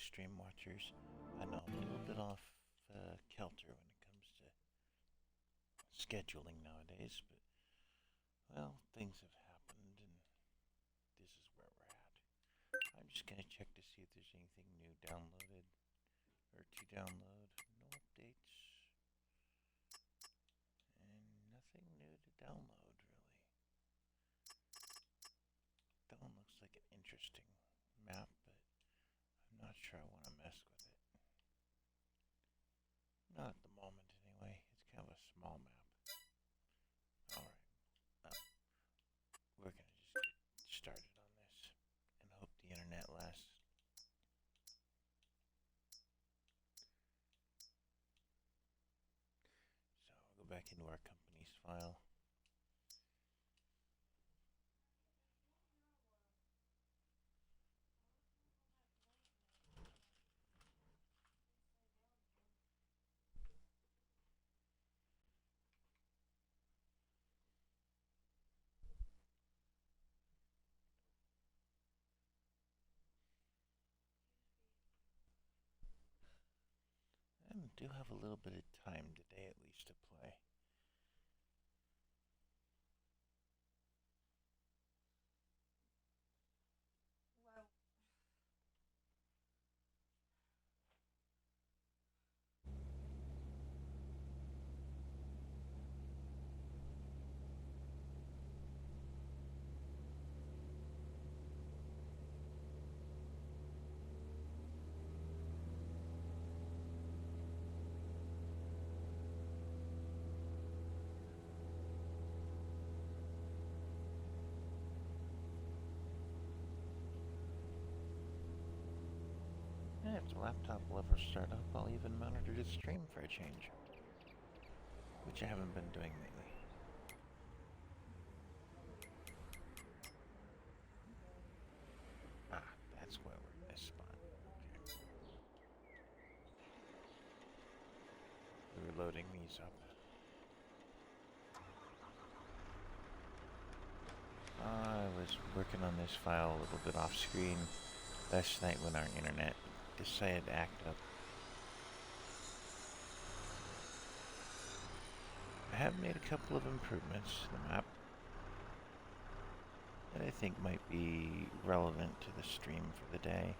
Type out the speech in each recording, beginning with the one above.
stream watchers. I know I'm a little bit off kilter when it comes to scheduling nowadays, but well, things have happened and this is where we're at. I'm just going to check to see if there's anything new downloaded or to download. No updates and nothing new to download, really. That one looks like an interesting map, but I'm not sure I want to mess with it. Not at the moment, anyway. It's kind of a small map. Alright, we're going to just get started on this and hope the internet lasts. So I'll go back into our company's file. And do have a little bit of time today at least to play. And if the laptop will ever start up, I'll even monitor the stream for a change, which I haven't been doing lately. Ah, that's why we're in this spot. Okay. We're loading these up. I was working on this file a little bit off screen last night when our internet decided to act up. I have made a couple of improvements to the map that I think might be relevant to the stream for the day.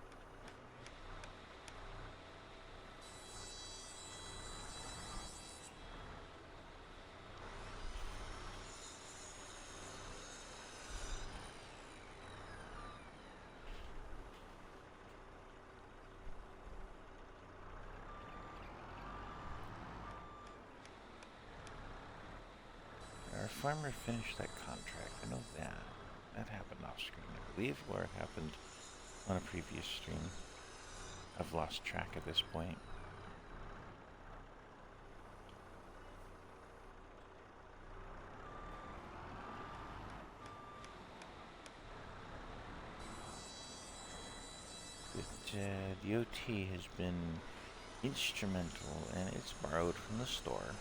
Our farmer finished that contract. I know that. That happened off screen, I believe, or it happened on a previous stream. I've lost track at this point. But the OT has been instrumental, and it's borrowed from the store.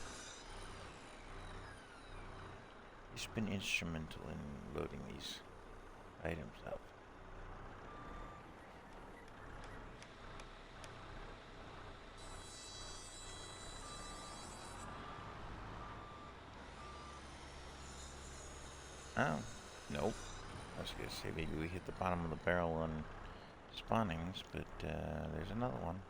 It's been instrumental in loading these items up. Oh, nope. I was gonna say maybe we hit the bottom of the barrel on spawnings, but there's another one.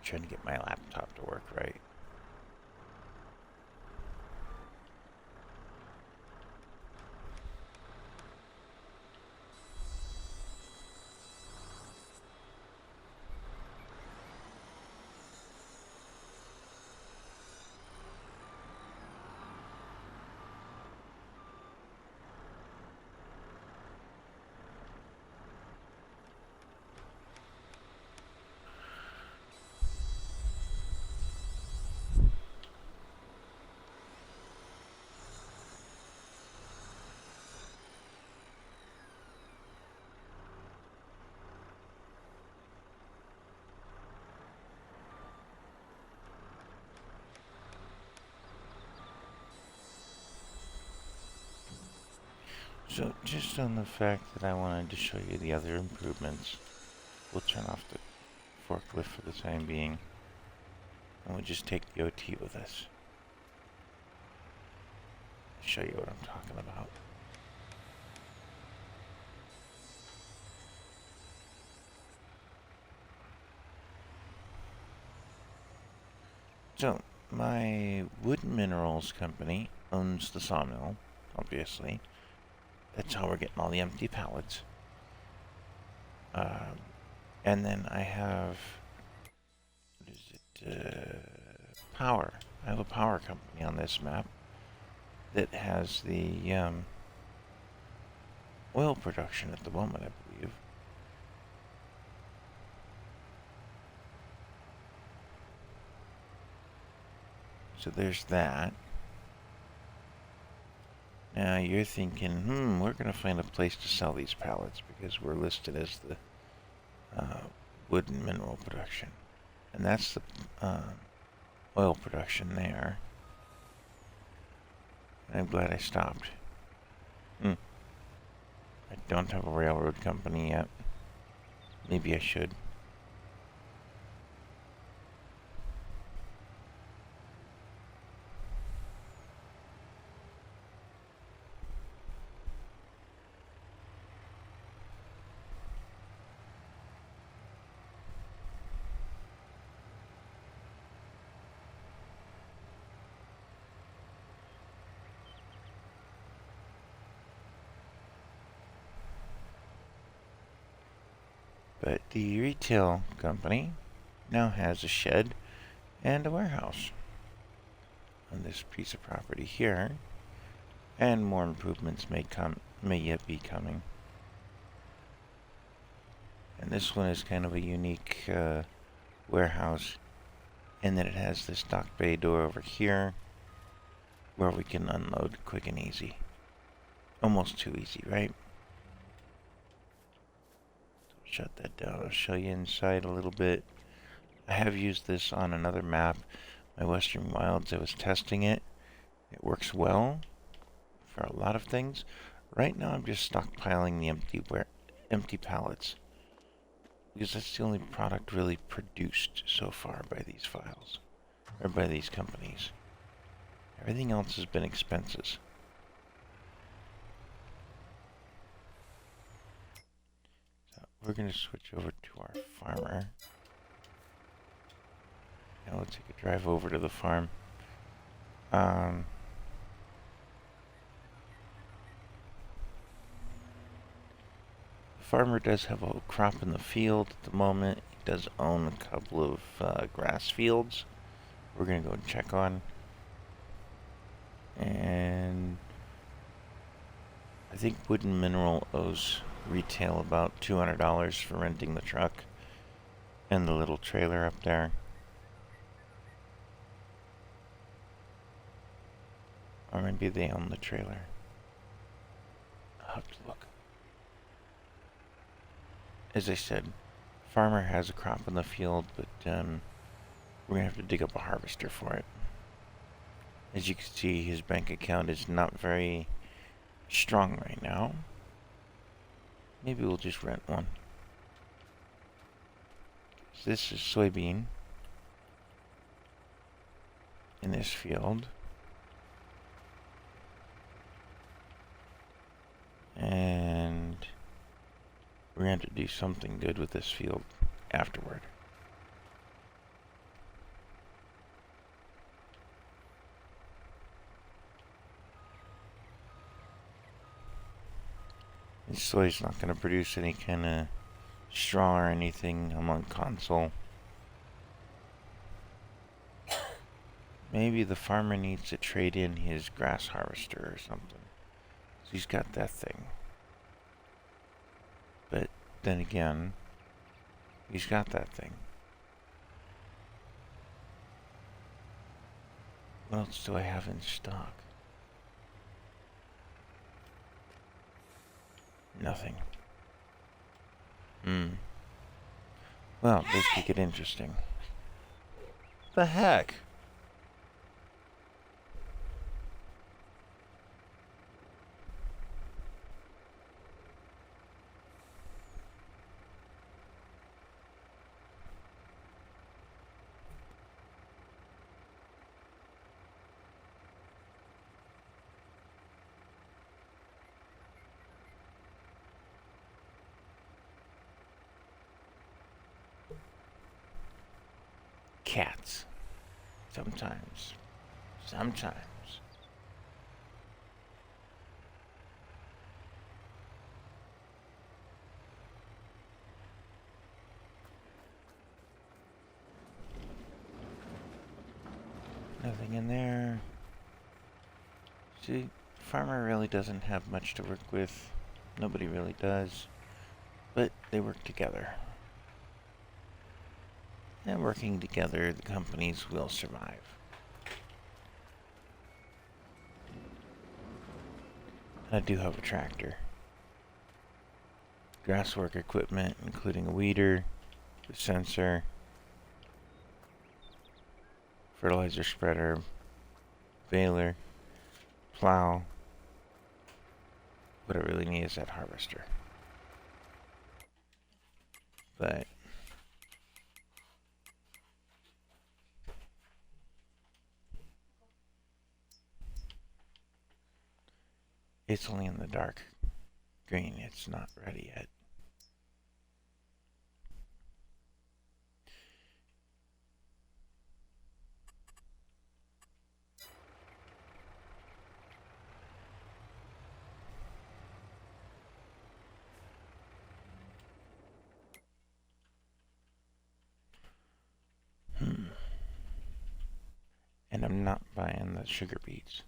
Trying to get my laptop to work right. So, just on the fact that I wanted to show you the other improvements, we'll turn off the forklift for the time being, and we'll just take the OT with us. Show you what I'm talking about. So, my wood minerals company owns the sawmill, obviously. That's how we're getting all the empty pallets. And then I have, what is it, power. I have a power company on this map that has the oil production at the moment, I believe. So there's that. Now you're thinking, we're going to find a place to sell these pallets because we're listed as the wood and mineral production. And that's the oil production there. And I'm glad I stopped. I don't have a railroad company yet. Maybe I should. But the retail company now has a shed and a warehouse on this piece of property here, and more improvements may yet be coming. And this one is kind of a unique warehouse in that it has this dock bay door over here where we can unload quick and easy. Almost too easy, right? Shut that down. I'll show you inside a little bit. I have used this on another map, my Western Wilds. I was testing it. It works well for a lot of things. Right now I'm just stockpiling the empty pallets because that's the only product really produced so far by these files, or by these companies. Everything else has been expenses. We're going to switch over to our farmer. Now let's take a drive over to the farm. The farmer does have a crop in the field at the moment. He does own a couple of grass fields we're going to go and check on. And I think Wood and Mineral owes retail about $200 for renting the truck and the little trailer up there. Or maybe they own the trailer. I'll have to look. As I said, farmer has a crop in the field, but we're going to have to dig up a harvester for it. As you can see, his bank account is not very strong right now. Maybe we'll just rent one. So this is soybean in this field. And we're going to do something good with this field afterward. This soy's not going to produce any kind of straw or anything among console. Maybe the farmer needs to trade in his grass harvester or something. So he's got that thing. But then again, he's got that thing. What else do I have in stock? Nothing. Well, this could get interesting. The heck? cats. Sometimes. Sometimes. Nothing in there. See, farmer really doesn't have much to work with. Nobody really does. But they work together. And working together, the companies will survive. I do have a tractor. Grass work equipment, including a weeder, a sensor, fertilizer spreader, baler, plow. What I really need is that harvester. But it's only in the dark green. It's not ready yet. And I'm not buying the sugar beets.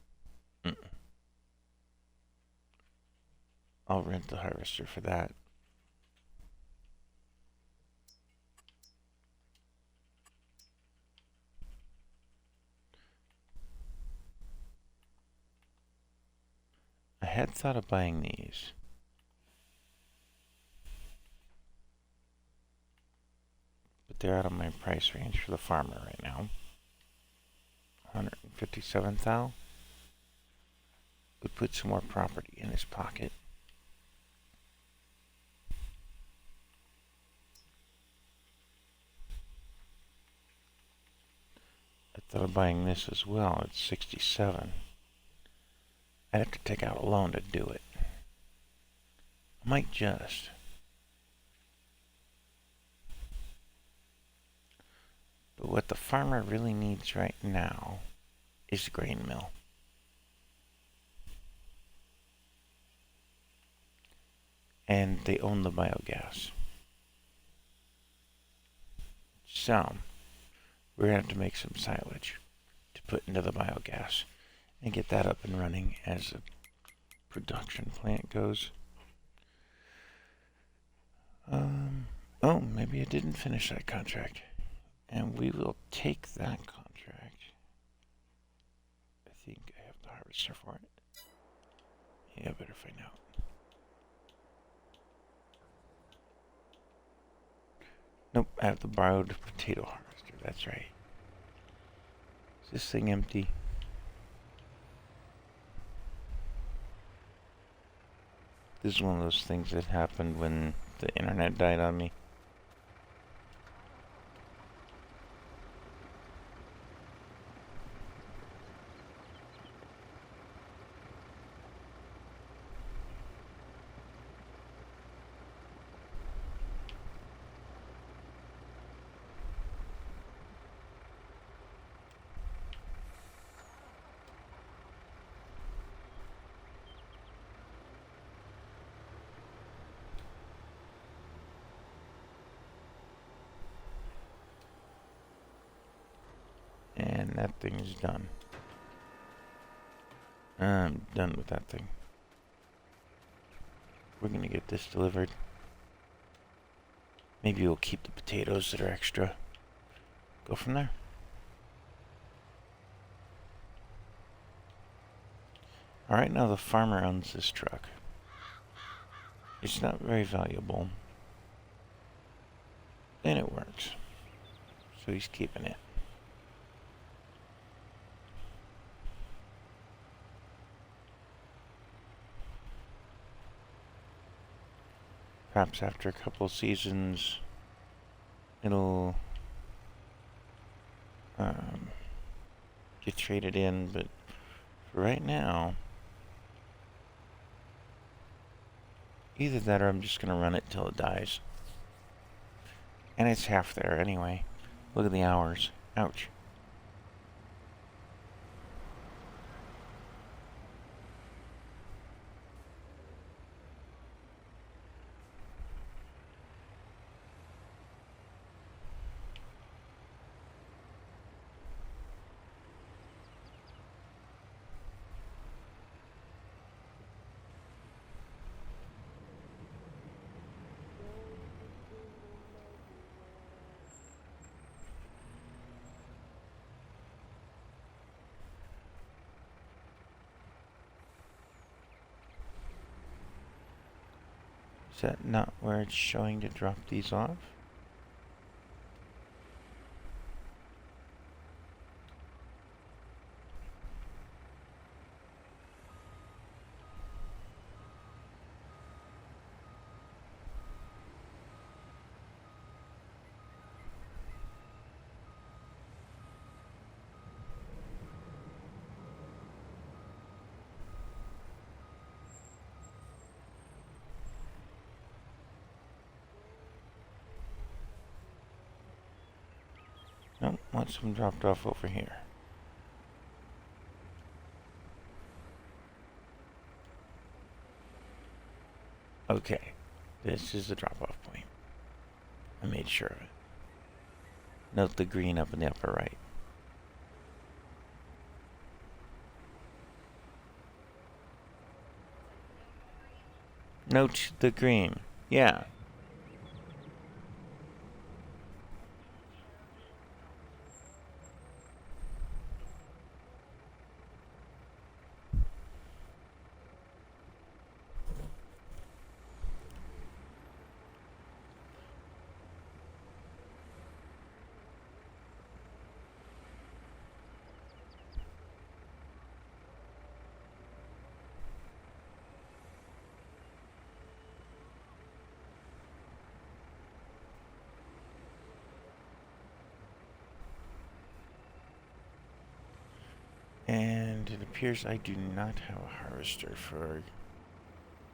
I'll rent the harvester for that. I had thought of buying these. But they're out of my price range for the farmer right now. 157,000 would put some more property in his pocket. I thought of buying this as well at 67. I'd have to take out a loan to do it. I might just. But what the farmer really needs right now is the grain mill. And they own the biogas. So, we're going to have to make some silage to put into the biogas and get that up and running as the production plant goes. Oh, maybe I didn't finish that contract. And we will take that contract. I think I have the harvester for it. Yeah, I better find out. Nope, I have the borrowed potato harvester. That's right. Is this thing empty? This is one of those things that happened when the internet died on me. And that thing's done. I'm done with that thing. We're gonna get this delivered. Maybe we'll keep the potatoes that are extra. Go from there. Alright, now the farmer owns this truck. It's not very valuable. And it works. So he's keeping it. Perhaps after a couple seasons, it'll get traded in, but for right now, either that or I'm just going to run it till it dies. And it's half there anyway. Look at the hours. Ouch. Is that not where it's showing to drop these off? Nope, want some dropped off over here. Okay, this is the drop-off point. I made sure of it. Note the green up in the upper right. Note the green. Yeah. And it appears I do not have a harvester for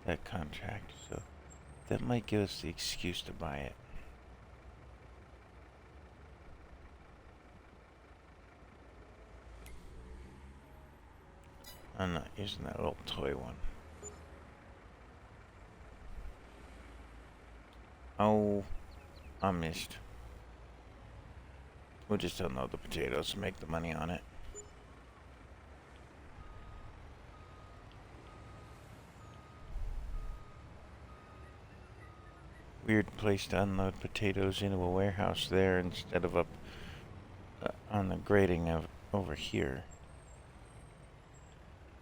that contract, so that might give us the excuse to buy it. I'm not using that little toy one. Oh, I missed. We'll just unload the potatoes and make the money on it. Weird place to unload potatoes into a warehouse there instead of up on the grading of over here.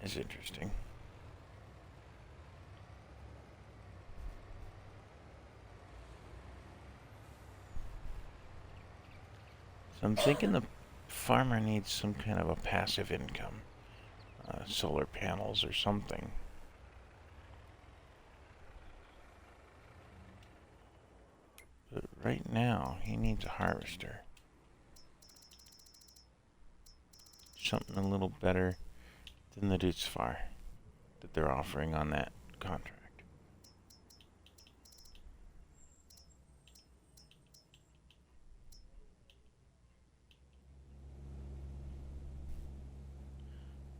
Is interesting. So I'm thinking the farmer needs some kind of a passive income. Solar panels or something. But right now, he needs a harvester. Something a little better than the Dutz Far that they're offering on that contract.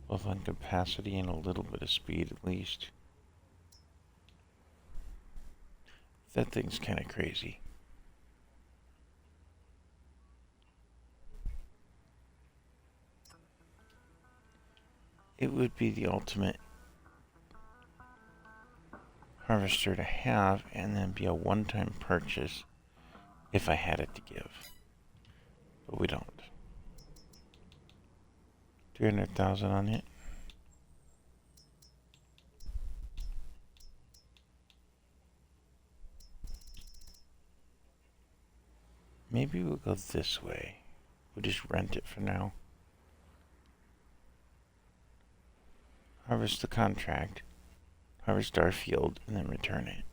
Both on capacity and a little bit of speed at least. That thing's kind of crazy. It would be the ultimate harvester to have and then be a one-time purchase if I had it to give. But we don't. 300,000 on it. Maybe we'll go this way. We'll just rent it for now. Harvest the contract, harvest our field, and then return it.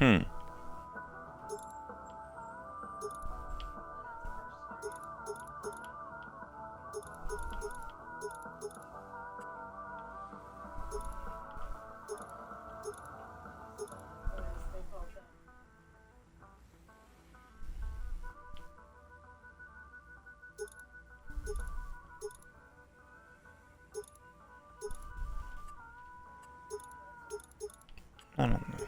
Hmm. I don't know.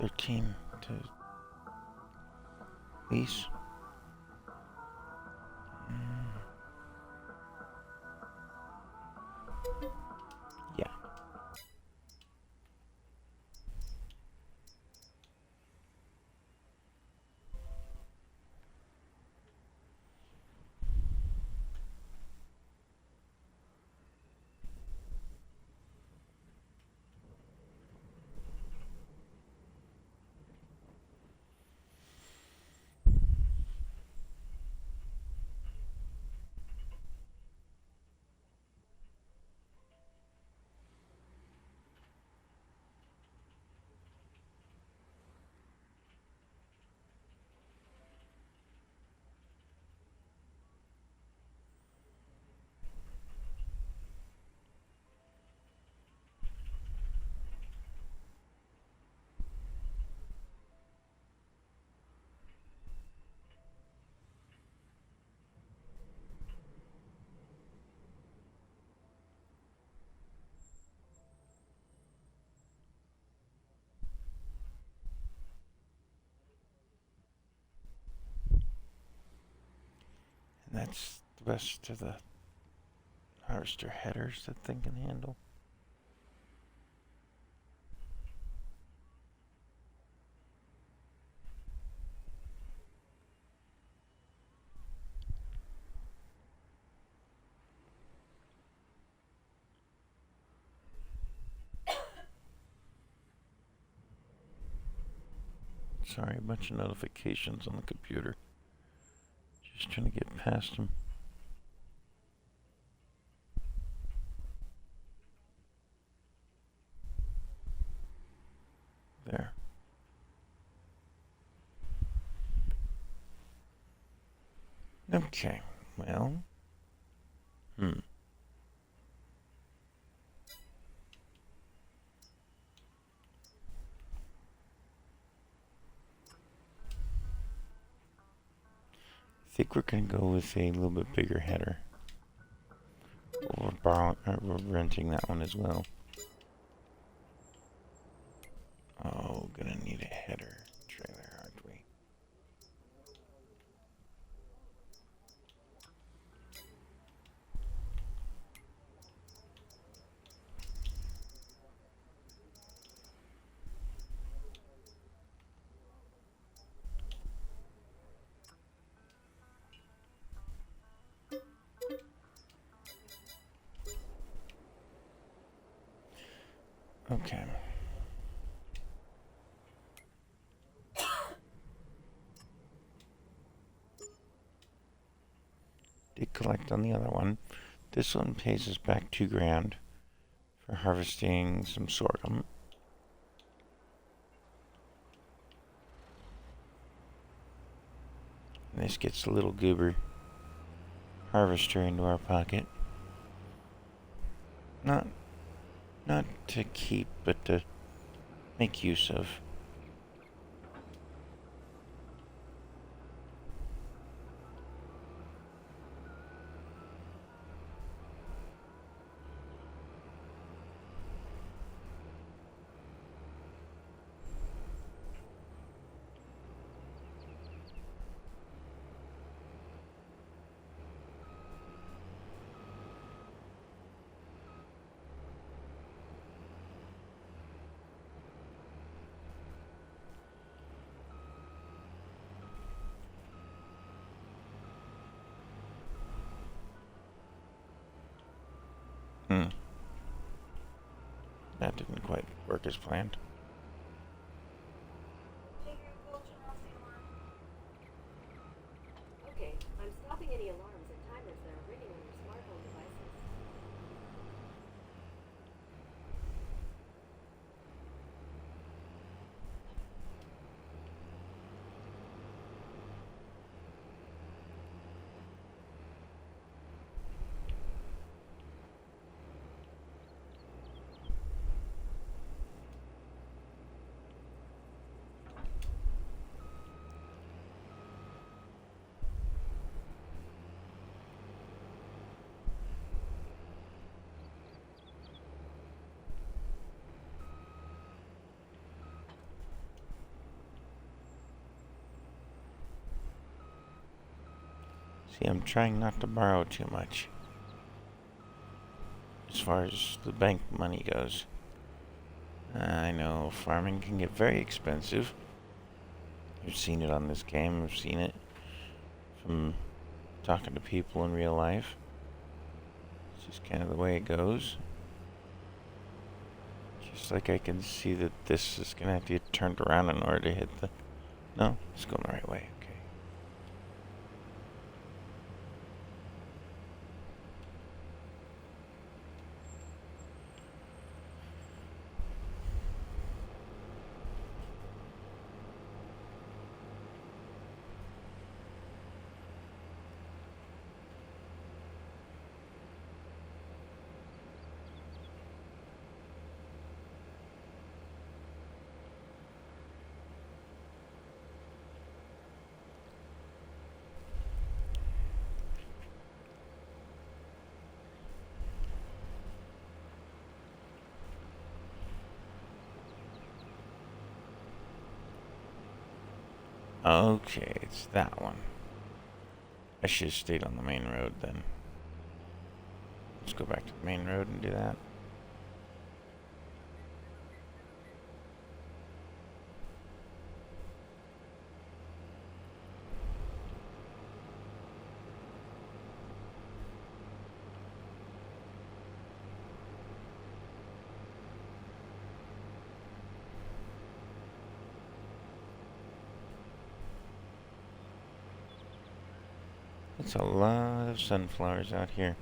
$13 to lease. Yeah. And that's the rest of the harvester headers that thing can handle. Sorry, a bunch of notifications on the computer. Just trying to get past them. There. Okay, well. I think we're going to go with a little bit bigger header. We're renting that one as well. Oh, gonna need a header trailer, aren't we? Okay. Did collect on the other one. This one pays us back $2,000 for harvesting some sorghum. And this gets a little goober harvester into our pocket. Not to keep, but to make use of. That didn't quite work as planned. See, I'm trying not to borrow too much as far as the bank money goes. I know farming can get very expensive. You've seen it on this game. I've seen it from talking to people in real life. It's just kind of the way it goes. Just like I can see that this is going to have to get turned around in order to hit the... No, it's going the right way. Okay, it's that one. I should have stayed on the main road then. Let's go back to the main road and do that. It's a lot of sunflowers out here.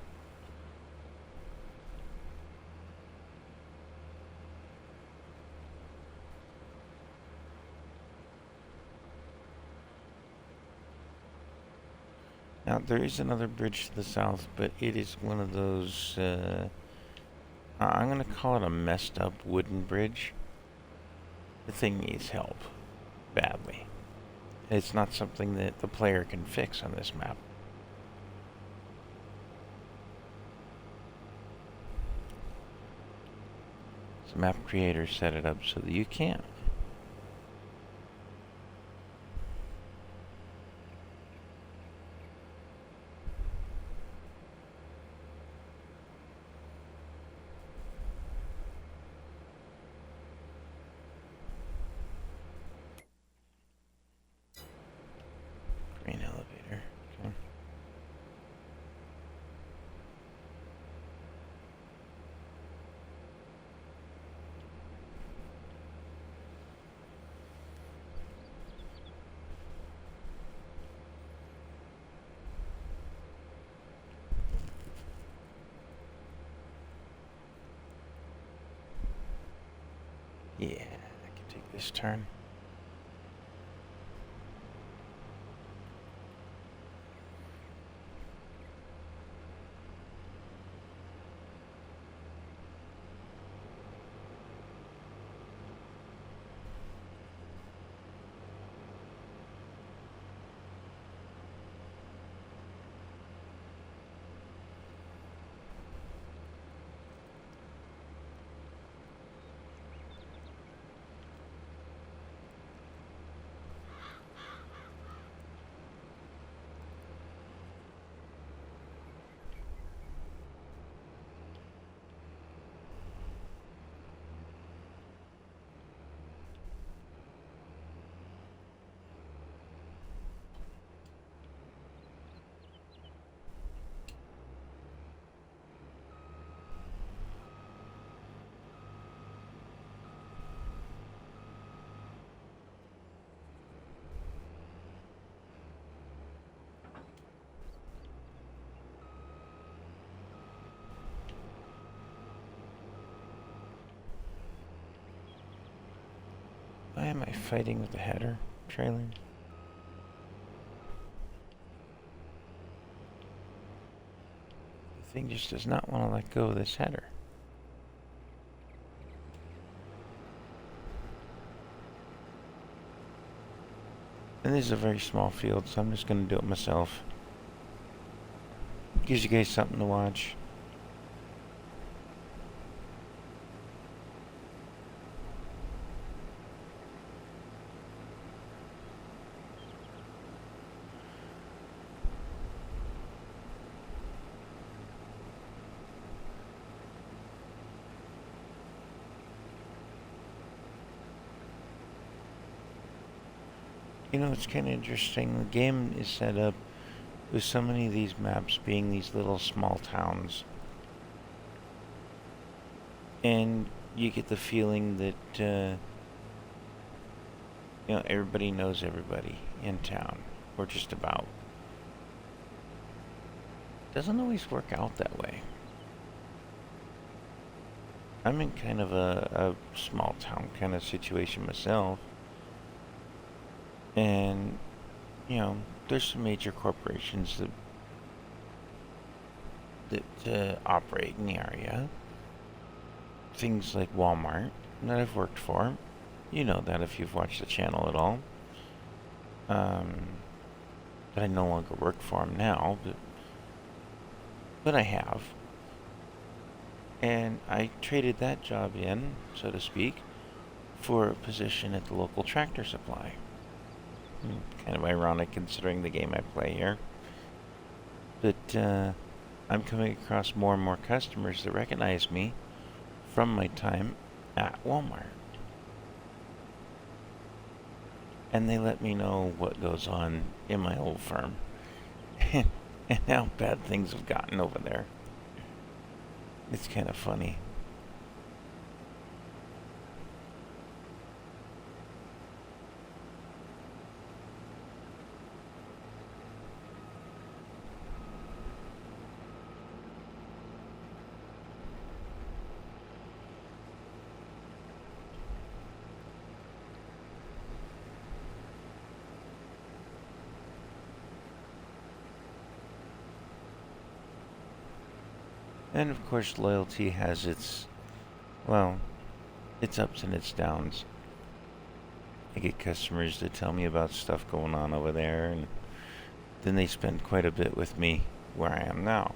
Now, there is another bridge to the south, but it is one of those, I'm going to call it a messed up wooden bridge. The thing needs help. Badly. It's not something that the player can fix on this map. The map creator set it up so that you can't. Green elevator. Okay. Yeah, I can take this turn. Why am I fighting with the header trailer? The thing just does not want to let go of this header. And this is a very small field, so I'm just going to do it myself. Gives you guys something to watch. You know, it's kind of interesting. The game is set up with so many of these maps being these little small towns. And you get the feeling that, everybody knows everybody in town, or just about. Doesn't always work out that way. I'm in kind of a small town kind of situation myself. And, there's some major corporations that operate in the area. Things like Walmart that I've worked for. You know that if you've watched the channel at all. But I no longer work for them now, but I have. And I traded that job in, so to speak, for a position at the local Tractor Supply. Kind of ironic considering the game I play here. But I'm coming across more and more customers that recognize me from my time at Walmart. And they let me know what goes on in my old firm and how bad things have gotten over there. It's kind of funny. And of course, loyalty has its ups and its downs. I get customers that tell me about stuff going on over there, and then they spend quite a bit with me where I am now.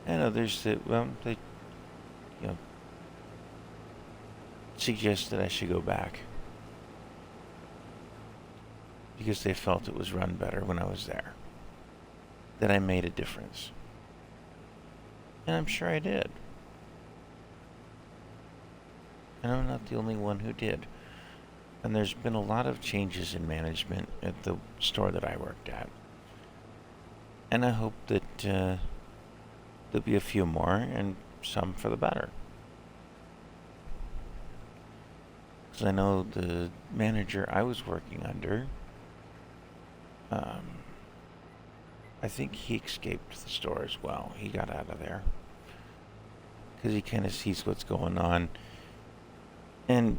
And others that, they, suggest that I should go back because they felt it was run better when I was there, that I made a difference. And I'm sure I did. And I'm not the only one who did. And there's been a lot of changes in management at the store that I worked at. And I hope that there'll be a few more, and some for the better. Because I know the manager I was working under, I think he escaped the store as well. He got out of there. Because he kind of sees what's going on. And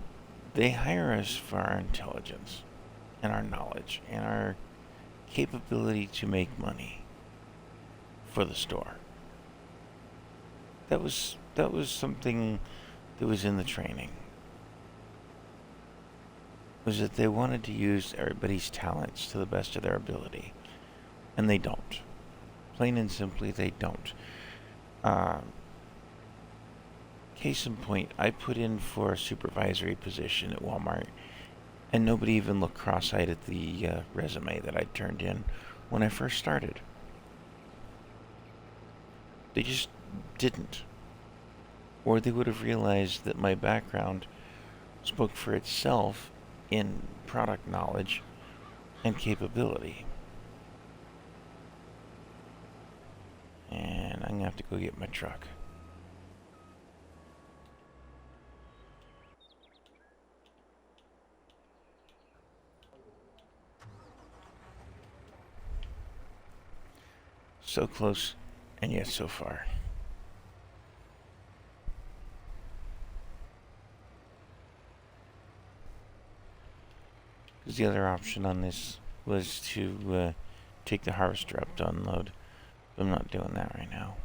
they hire us for our intelligence and our knowledge and our capability to make money for the store. That was something that was in the training. Was that they wanted to use everybody's talents to the best of their ability. And they don't. Plain and simply, they don't. Case in point, I put in for a supervisory position at Walmart, and nobody even looked cross-eyed at the resume that I turned in when I first started. They just didn't. Or they would have realized that my background spoke for itself in product knowledge and capability. And I'm going to have to go get my truck. So close, and yet so far. Because the other option on this was to take the harvester up to unload. But I'm not doing that right now.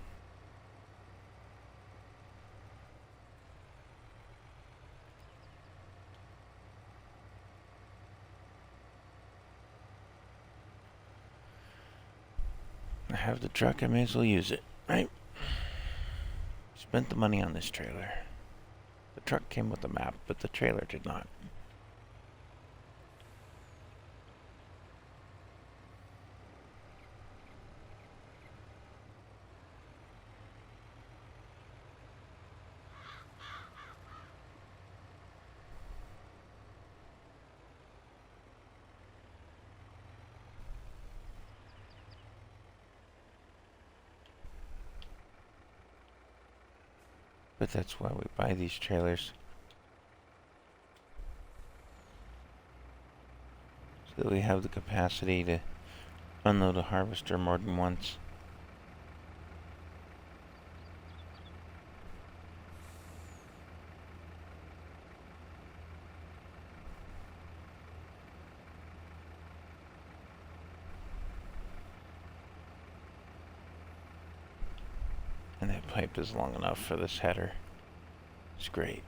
I have the truck, I may as well use it, right? Spent the money on this trailer. The truck came with the map, but the trailer did not. But that's why we buy these trailers. So that we have the capacity to unload a harvester more than once. And that pipe is long enough for this header. It's great.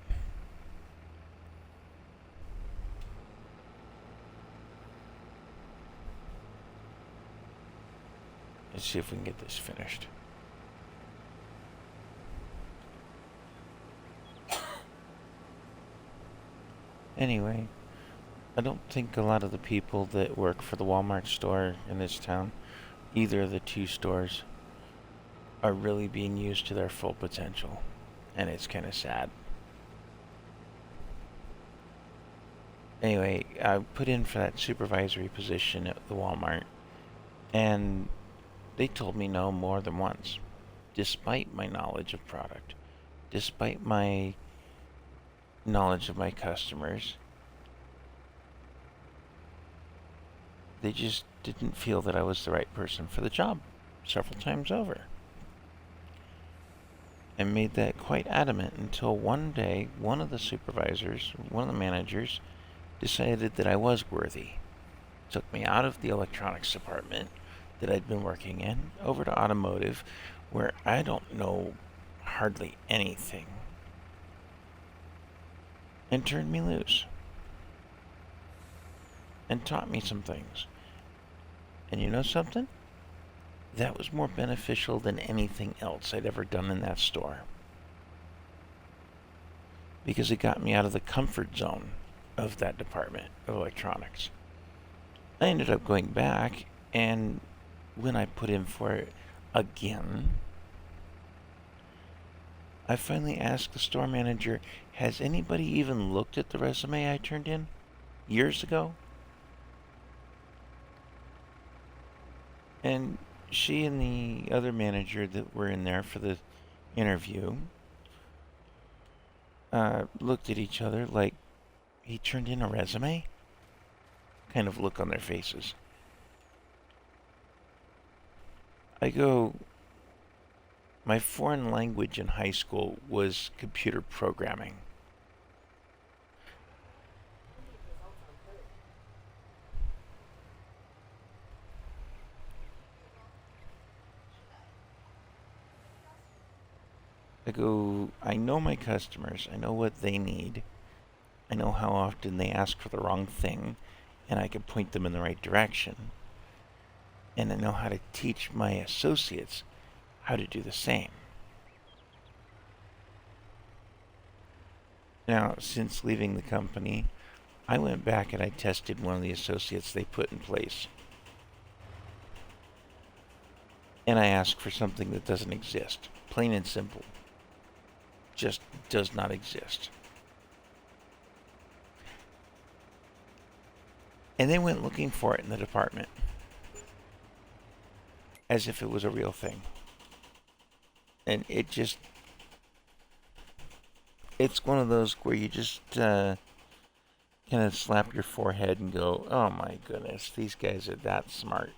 Let's see if we can get this finished. Anyway, I don't think a lot of the people that work for the Walmart store in this town, either of the two stores, are really being used to their full potential. And it's kind of sad. Anyway, I put in for that supervisory position at the Walmart, and they told me no more than once, despite my knowledge of product, despite my knowledge of my customers. They just didn't feel that I was the right person for the job several times over. I made that quite adamant until one day, one of the supervisors, one of the managers, decided that I was worthy. Took me out of the electronics department that I'd been working in, over to automotive, where I don't know hardly anything, and turned me loose. And taught me some things. And you know something? That was more beneficial than anything else I'd ever done in that store. Because it got me out of the comfort zone of that department of electronics. I ended up going back, and when I put in for it again, I finally asked the store manager, has anybody even looked at the resume I turned in years ago? And she and the other manager that were in there for the interview looked at each other like, he turned in a resume? Kind of look on their faces. I go, my foreign language in high school was computer programming. I go, I know my customers. I know what they need. I know how often they ask for the wrong thing, and I can point them in the right direction. And I know how to teach my associates how to do the same. Now, since leaving the company, I went back and I tested one of the associates they put in place. And I asked for something that doesn't exist. Plain and simple. Just does not exist. And they went looking for it in the department. As if it was a real thing. And it just... It's one of those where you just kind of slap your forehead and go, oh my goodness, these guys are that smart.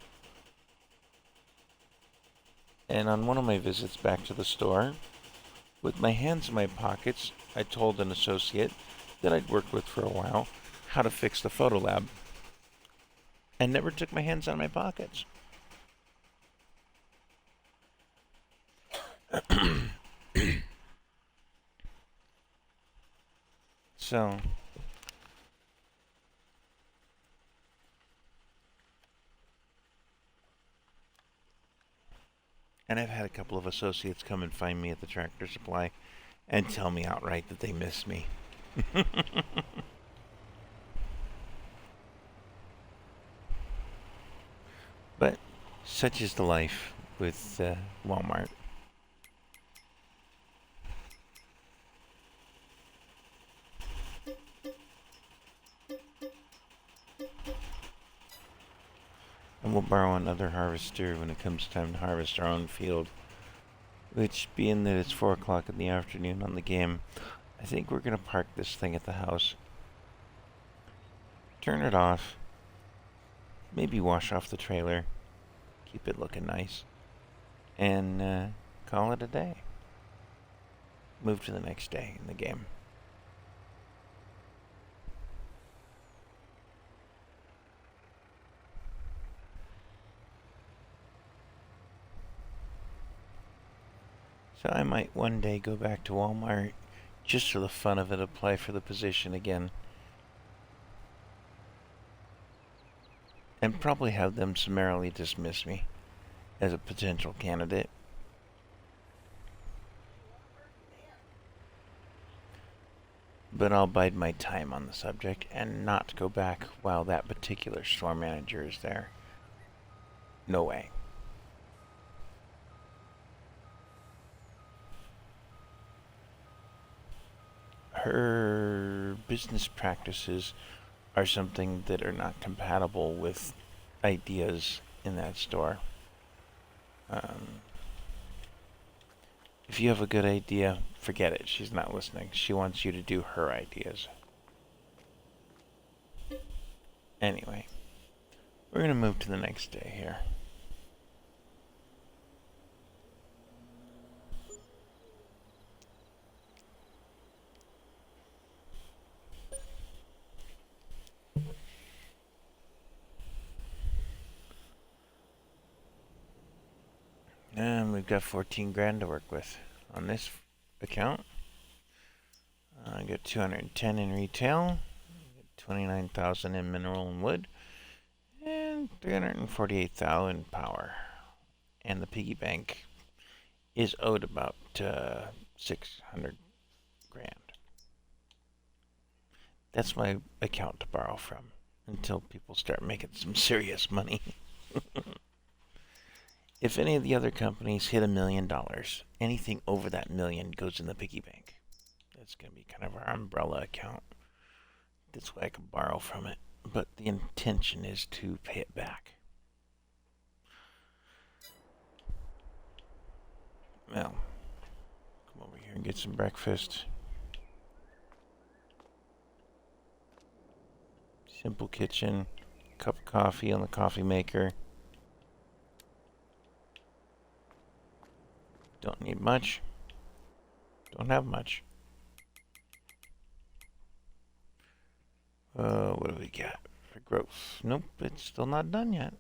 And on one of my visits back to the store, with my hands in my pockets, I told an associate that I'd worked with for a while how to fix the photo lab. And never took my hands out of my pockets. So, and I've had a couple of associates come and find me at the Tractor Supply and tell me outright that they miss me. But such is the life with Walmart. And we'll borrow another harvester when it comes time to harvest our own field. Which, being that it's 4 o'clock in the afternoon on the game, I think we're gonna park this thing at the house. Turn it off. Maybe wash off the trailer. Keep it looking nice. And call it a day. Move to the next day in the game. So I might one day go back to Walmart just for the fun of it, apply for the position again. And probably have them summarily dismiss me as a potential candidate. But I'll bide my time on the subject and not go back while that particular store manager is there. No way. Her business practices are something that are not compatible with ideas in that store. If you have a good idea, forget it. She's not listening. She wants you to do her ideas. Anyway, we're going to move to the next day here. And we've got 14 grand to work with on this account. I got 210 in retail, 29,000 in mineral and wood, and 348,000 in power. And the piggy bank is owed about 600 grand. That's my account to borrow from until people start making some serious money. If any of the other companies hit $1 million, anything over that million goes in the piggy bank. That's going to be kind of our umbrella account. This way I can borrow from it. But the intention is to pay it back. Well, come over here and get some breakfast. Simple kitchen. Cup of coffee on the coffee maker. Don't need much. Don't have much. What do we got for growth? Nope, it's still not done yet.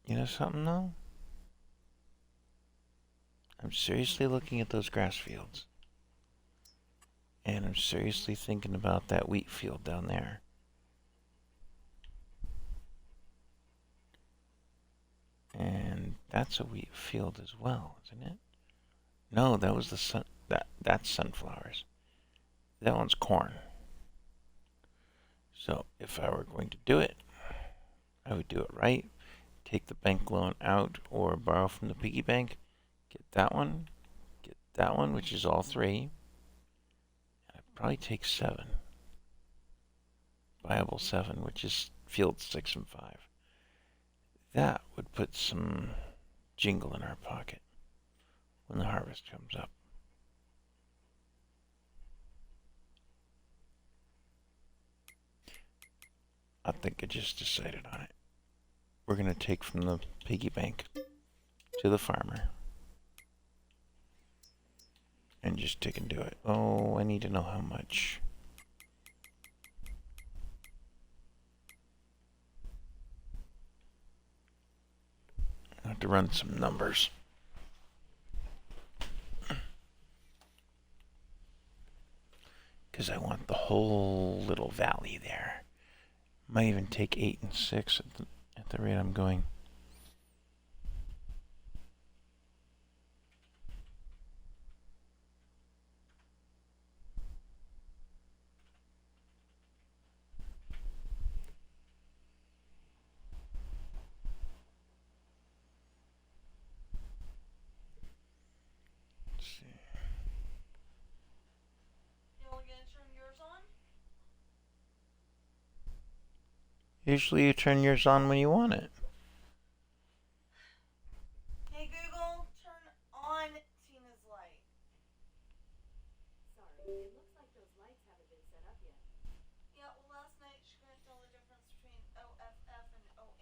You know something though? I'm seriously looking at those grass fields. And I'm seriously thinking about that wheat field down there. And that's a wheat field as well, isn't it? No, that was the that's sunflowers. That one's corn. So if I were going to do it, I would do it right. Take the bank loan out or borrow from the piggy bank. Get that one, which is all three. I'd probably take 7. Viable 7, which is field 6 and 5. That would put some jingle in our pocket when the harvest comes up. I think I just decided on it. We're going to take from the piggy bank to the farmer. And just take and do it. Oh, I need to know how much. I have to run some numbers. Because I want the whole little valley there. Might even take 8 and 6 at the rate I'm going. Let's see. You only gonna turn yours on? Usually you turn yours on when you want it. It looks like those lights haven't been set up yet. Yeah, well, last night she couldn't tell the difference between OFF and ON.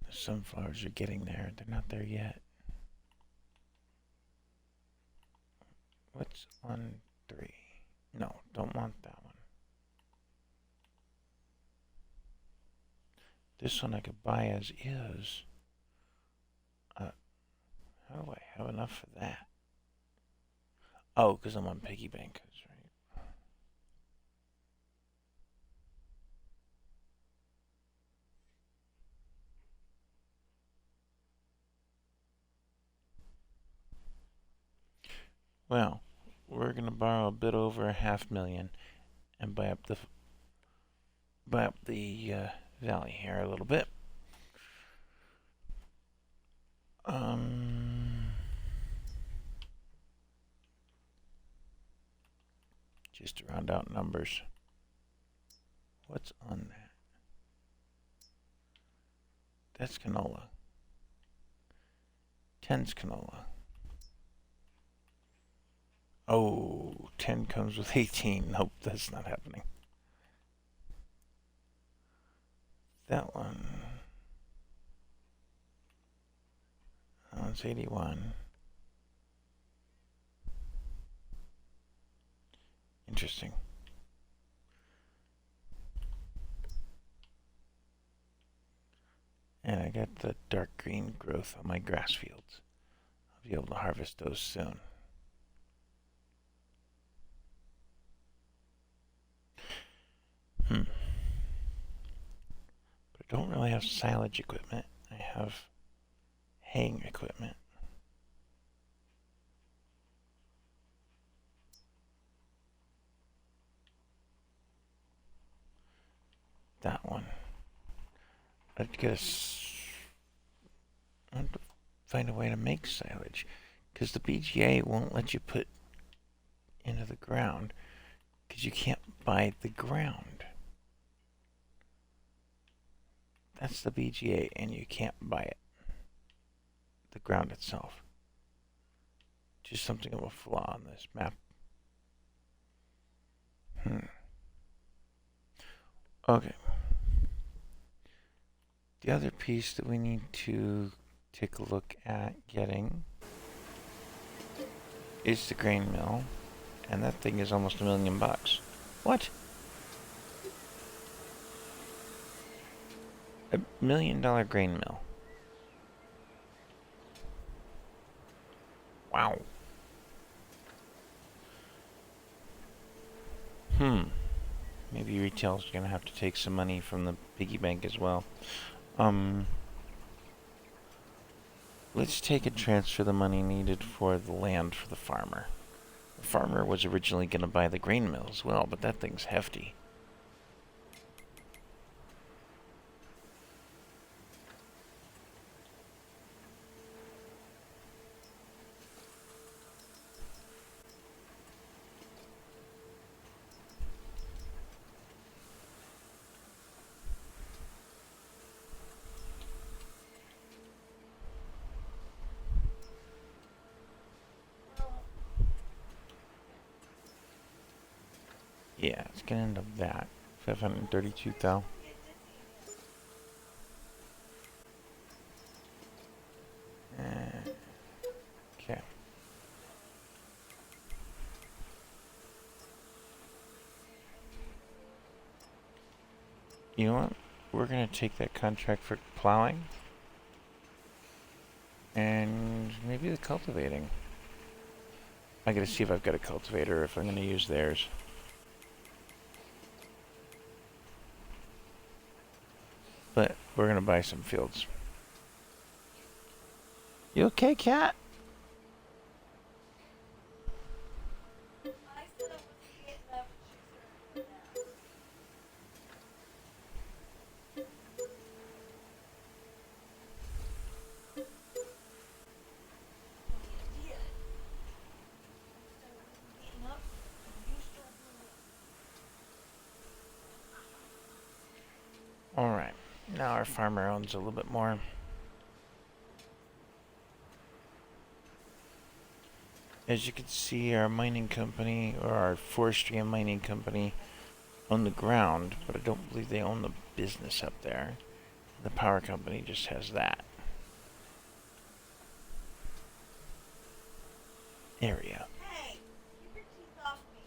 The sunflowers are getting there. They're not there yet. What's 1, 3? No, don't want that one. This one I could buy as is. How do I have enough for that? Oh, because I'm on piggy bank. That's right. Well, we're gonna borrow a bit over $500,000 and buy up the valley here a little bit. Just to round out numbers. What's on that? That's canola. 10's canola. Oh, 10 comes with 18. Nope, that's not happening. That one. That one's 81. Interesting. And I got the dark green growth on my grass fields. I'll be able to harvest those soon. But I don't really have silage equipment. I have haying equipment. That one. I'd find a way to make silage, because the BGA won't let you put into the ground, because you can't buy the ground. That's the BGA, and you can't buy it. The ground itself. Just something of a flaw on this map. Okay. The other piece that we need to take a look at getting is the grain mill, and that thing is almost $1 million. What? $1 million grain mill. Wow. Maybe retail's gonna have to take some money from the piggy bank as well. Let's take and transfer the money needed for the land for the farmer. The farmer was originally gonna buy the grain mill as well, but that thing's hefty. Yeah, it's gonna end up that. 532,000. Okay. You know what? We're gonna take that contract for plowing and maybe the cultivating. I gotta see if I've got a cultivator, if I'm gonna use theirs. But we're gonna buy some fields. You okay, cat? I said I wasn't getting up and she started doing that. Well, you did. Instead of me getting up, you start doing it. All right. Now our farmer owns a little bit more. As you can see, our mining company, or our forestry and mining company, own the ground, but I don't believe they own the business up there. The power company just has that area. Hey, keep your teeth off me.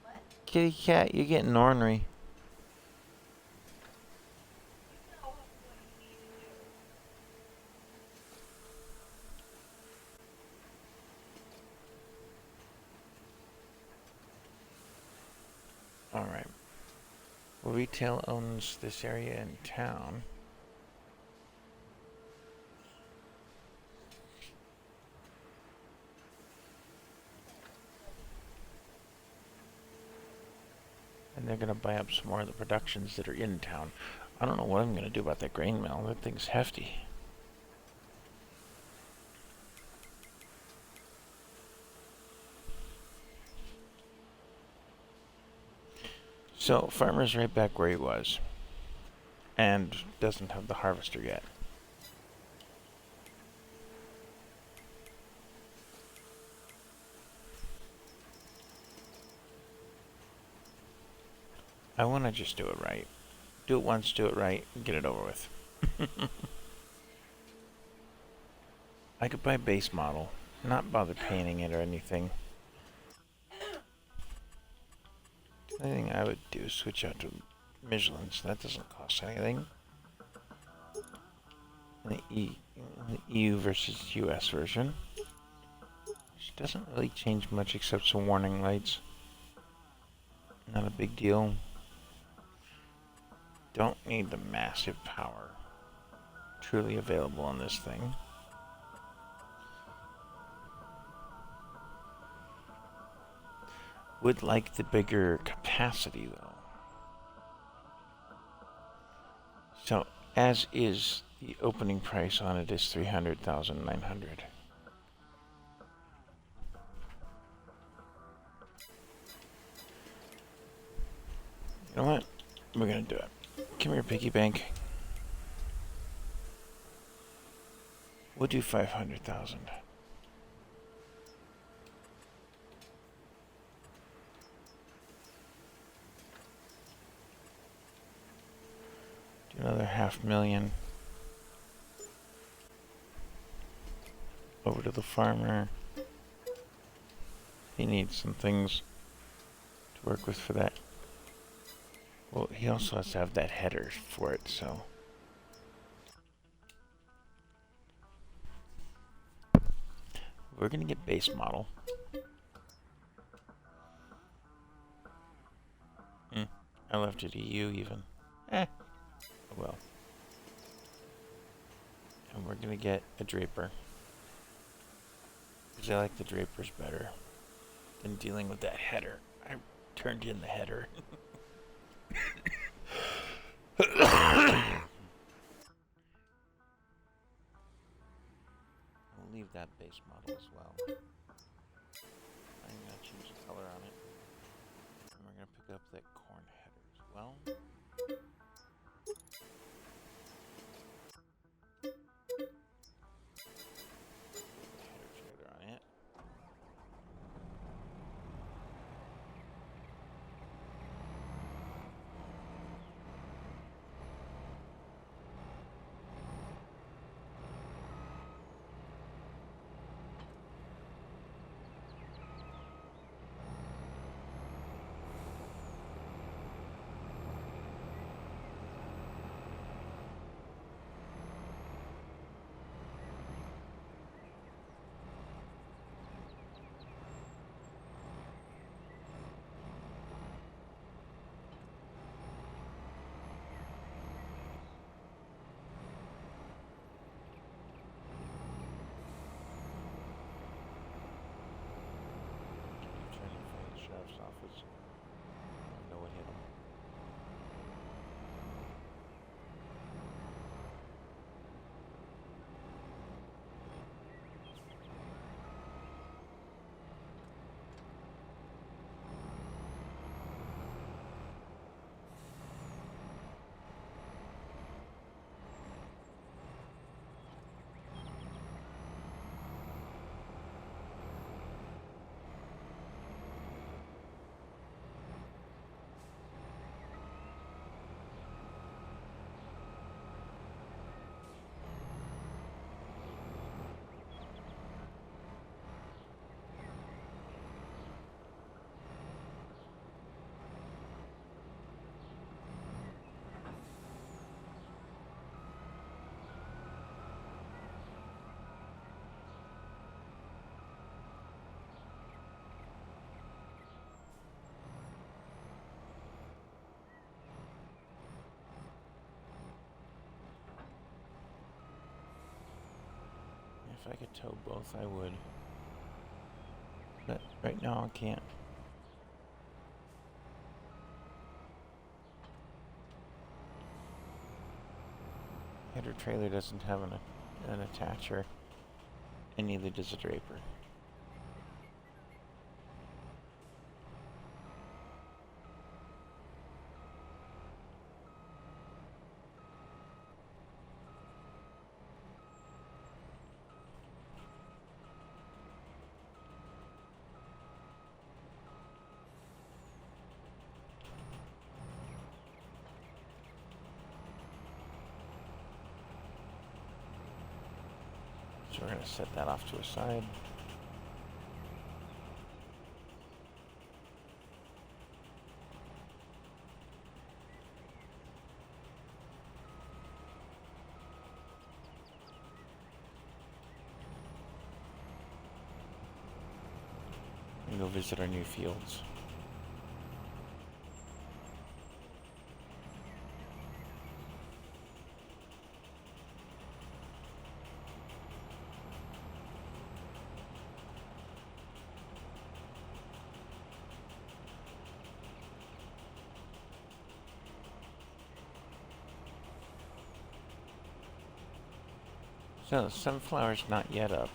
What? Kitty cat, you're getting ornery. You know what you need to do. All right. Well, retail owns this area in town. And they're going to buy up some more of the productions that are in town. I don't know what I'm going to do about that grain mill. That thing's hefty. So, farmer's right back where he was. And doesn't have the harvester yet. I want to just do it right. Do it once, do it right, and get it over with. I could buy a base model, not bother painting it or anything. The only thing I would do is switch out to Michelin's. That doesn't cost anything. And the EU versus US version, which doesn't really change much except some warning lights. Not a big deal. Don't need the massive power truly available on this thing. Would like the bigger capacity though. So, as is, the opening price on it is $300,900. You know what? We're gonna do it. Come here, piggy bank. We'll do 500,000. Do another 500,000. Over to the farmer. He needs some things to work with for that. Well, he also has to have that header for it, so. We're gonna get base model. I left it EU even. Oh well. And we're gonna get a draper. Because I like the drapers better than dealing with that header. I turned in the header. We'll leave that base model as well. I'm gonna change the color on it. And we're gonna pick up that corn header as well. Header trailer on it. If I could tow both, I would. But right now I can't. Header trailer doesn't have an attacher, and neither does a draper. So we're going to set that off to a side. And go visit our new fields. So, the sunflower's not yet up.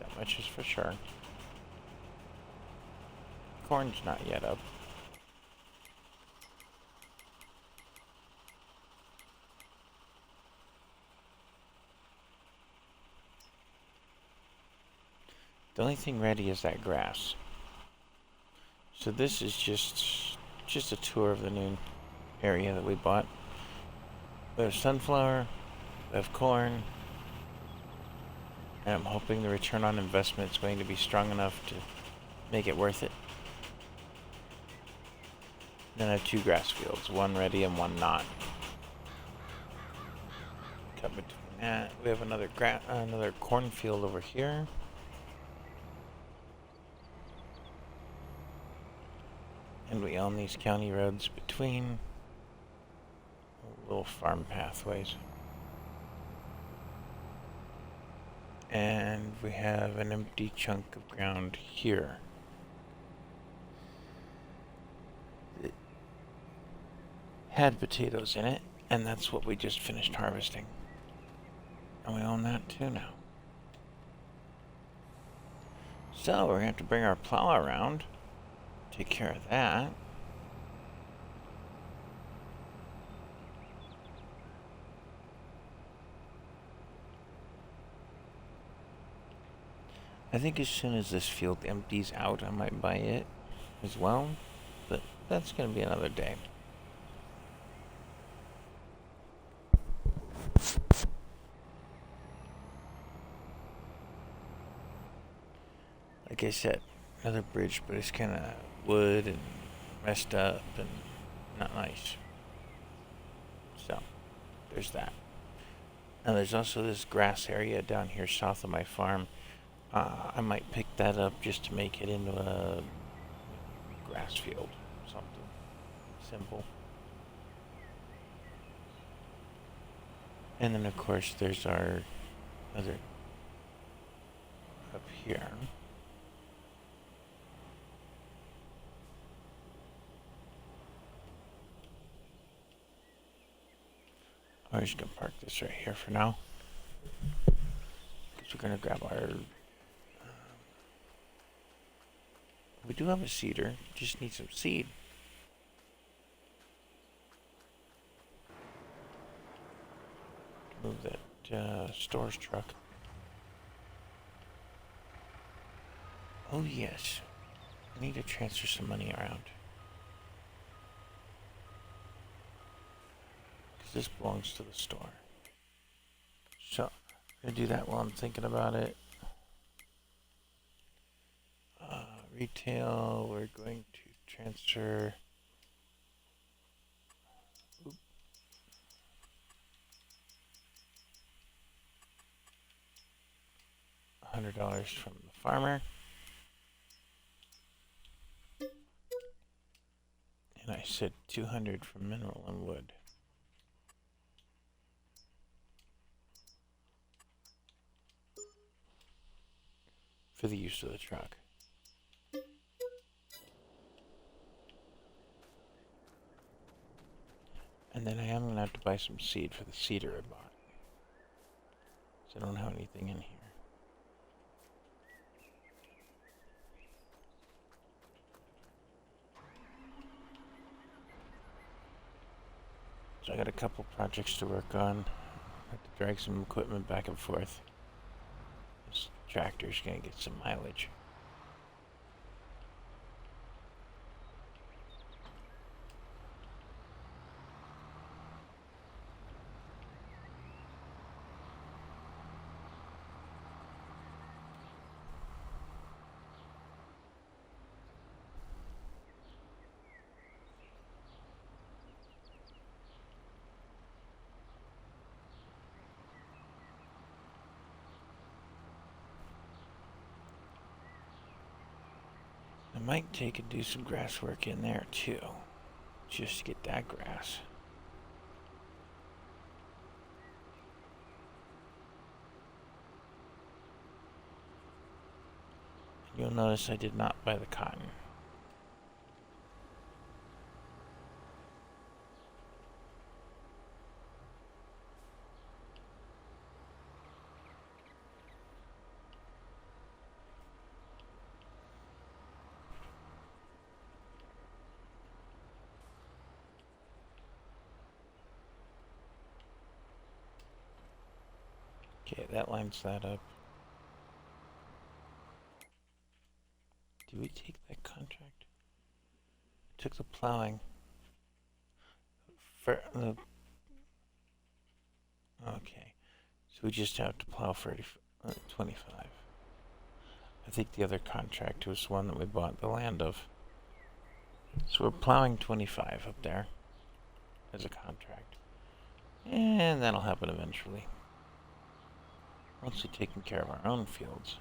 That much is for sure. Corn's not yet up. The only thing ready is that grass. So this is just a tour of the new area that we bought. We have sunflower, we have corn, and I'm hoping the return on investment is going to be strong enough to make it worth it. Then I have 2 grass fields, one ready and one not. Cut between that, we have another cornfield over here. And we own these county roads between little farm pathways. And we have an empty chunk of ground here. It had potatoes in it, and that's what we just finished harvesting. And we own that too now. So we're going to have to bring our plow around, take care of that. I think as soon as this field empties out, I might buy it as well, but that's going to be another day. Like I said, another bridge, but it's kind of wood and messed up and not nice. So, there's that. Now there's also this grass area down here south of my farm. I might pick that up just to make it into a grass field, something simple. And then of course there's our other up here. I'm just gonna park this right here for now, because we're gonna grab our. We do have a seeder, just need some seed. Move that storage truck. Oh yes, I need to transfer some money around. Because this belongs to the store. So, I'm gonna do that while I'm thinking about it. Retail, we're going to transfer $100 from the farmer. And I said 200 from mineral and wood. for the use of the truck. And then I am going to have to buy some seed for the cedar I bought. So I don't have anything in here. So I got a couple projects to work on. I have to drag some equipment back and forth. This tractor's going to get some mileage. I might take and do some grass work in there too, just to get that grass. You'll notice I did not buy the cotton. Okay, that lines that up. Did we take that contract? Took the plowing. For the... Okay. So we just have to plow 25. I think the other contract was one that we bought the land of. So we're plowing 25 up there as a contract. And that'll happen eventually. Mostly taking care of our own fields.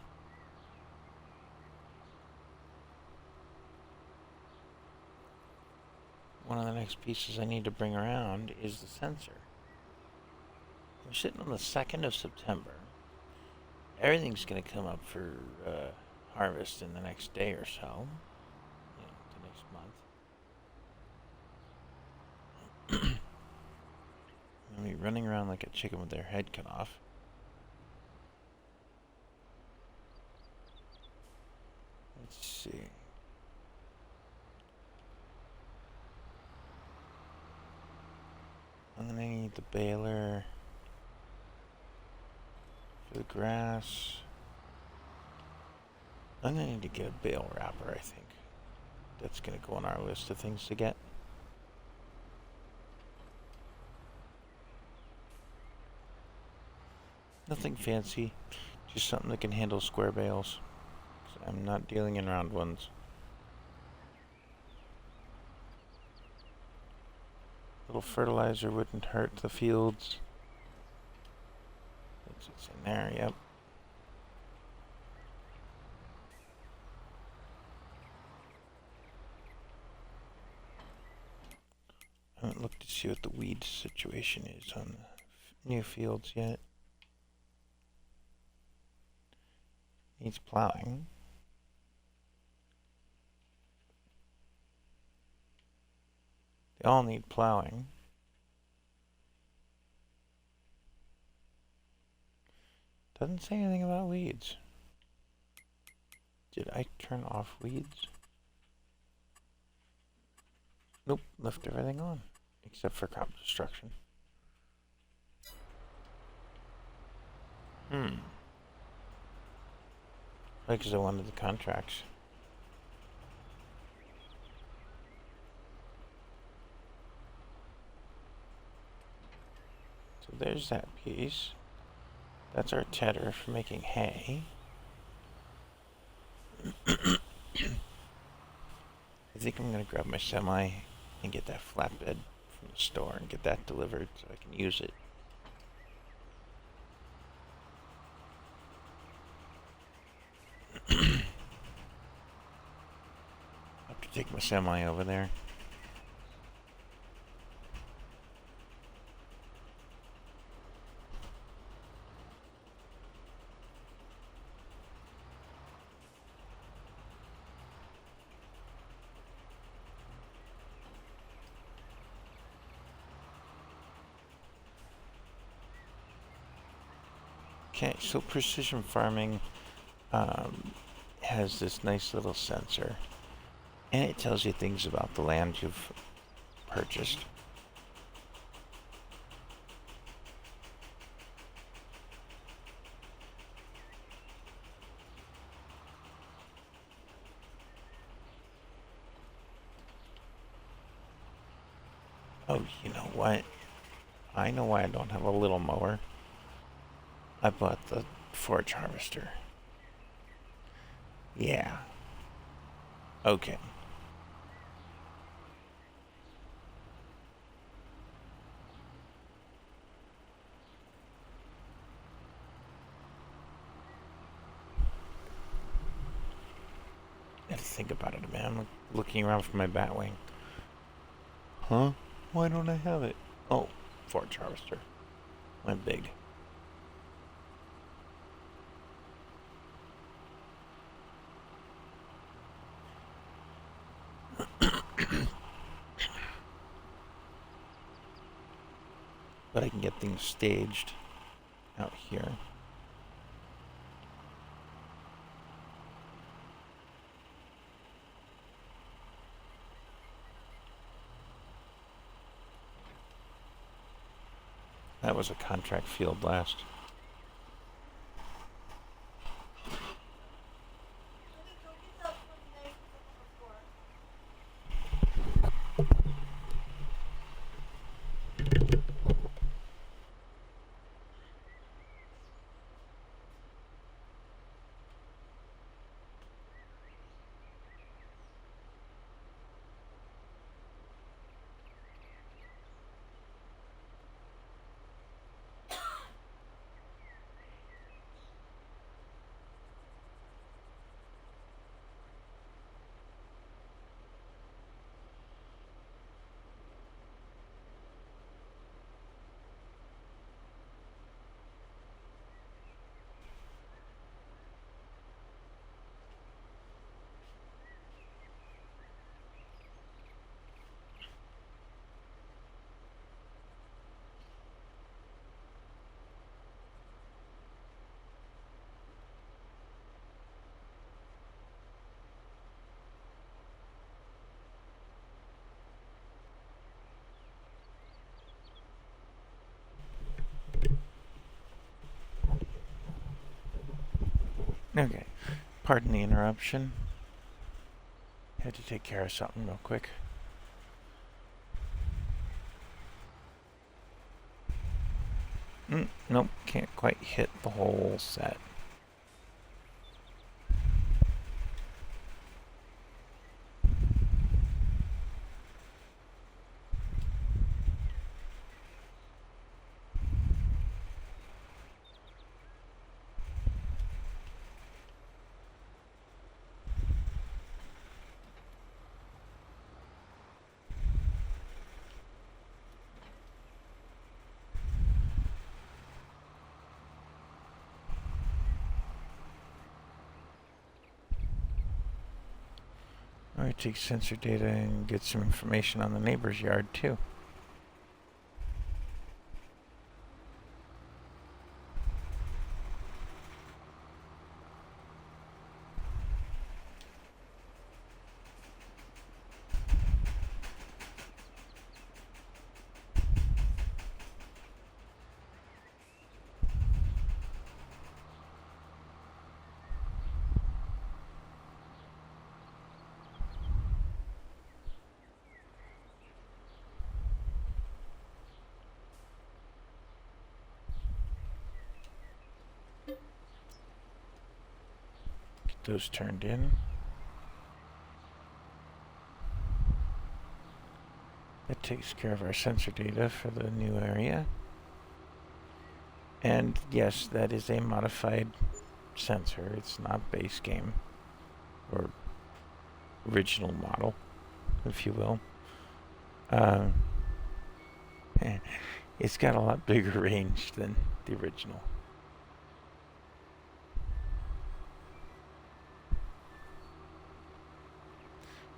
One of the next pieces I need to bring around is the sensor. We're sitting on the 2nd of September. Everything's going to come up for harvest in the next day or so. You know, the next month. I'm going to be running around like a chicken with their head cut off. Let's see. I'm gonna need the baler for the grass. I'm gonna need to get a bale wrapper, I think. That's gonna go on our list of things to get. Nothing fancy, just something that can handle square bales. I'm not dealing in round ones. Little fertilizer wouldn't hurt the fields. That's what's in there, yep. I haven't looked to see what the weed situation is on the new fields yet. Needs plowing. They all need plowing. Doesn't say anything about weeds. Did I turn off weeds? Nope, left everything on. Except for crop destruction. Because I wanted the contracts. So there's that piece. That's our tedder for making hay. I think I'm going to grab my semi and get that flatbed from the store and get that delivered so I can use it. I have to take my semi over there. Okay, so precision farming has this nice little sensor, and it tells you things about the land you've purchased. Oh, you know what? I know why I don't have a little mower. I bought the forage harvester. Yeah. Okay. I had to think about it, man. I'm looking around for my Batwing. Huh? Why don't I have it? Oh, forage harvester. I'm big. But I can get things staged out here. That was a contract field blast. Let me go get that really nice one before. Okay. Pardon the interruption. Had to take care of something real quick. Nope, can't quite hit the whole set. Alright, take sensor data and get some information on the neighbor's yard too. Get those turned in. That takes care of our sensor data for the new area. And yes, that is a modified sensor. It's not base game or original model, if you will. It's got a lot bigger range than the original.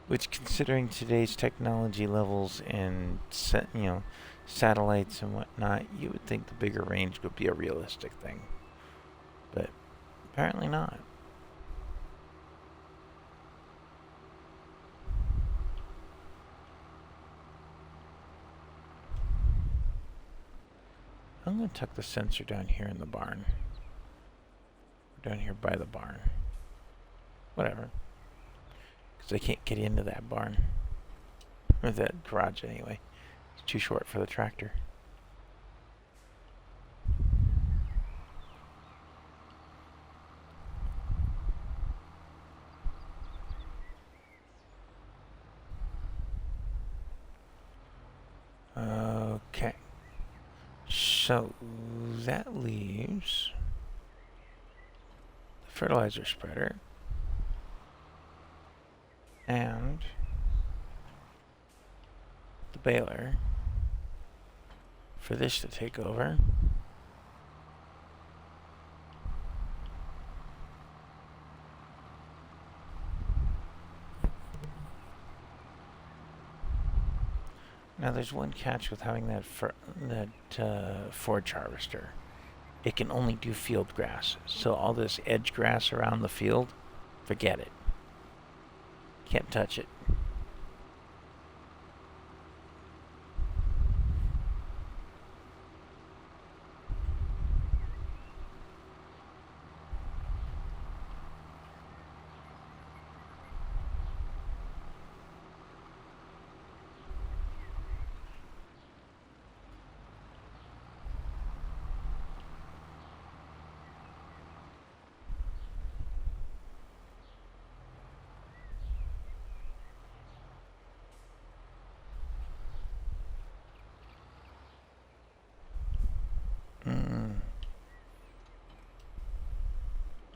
Which, considering today's technology levels and satellites and whatnot, you would think the bigger range would be a realistic thing. but apparently not. I'm going to tuck the sensor down here in the barn. Down here by the barn. Whatever. Because I can't get into that barn. Or that garage anyway. It's too short for the tractor. Okay. So that leaves the fertilizer spreader and the baler for this to take over. Now there's one catch with having that forage harvester. It can only do field grass, so all this edge grass around the field, forget it. Can't touch it.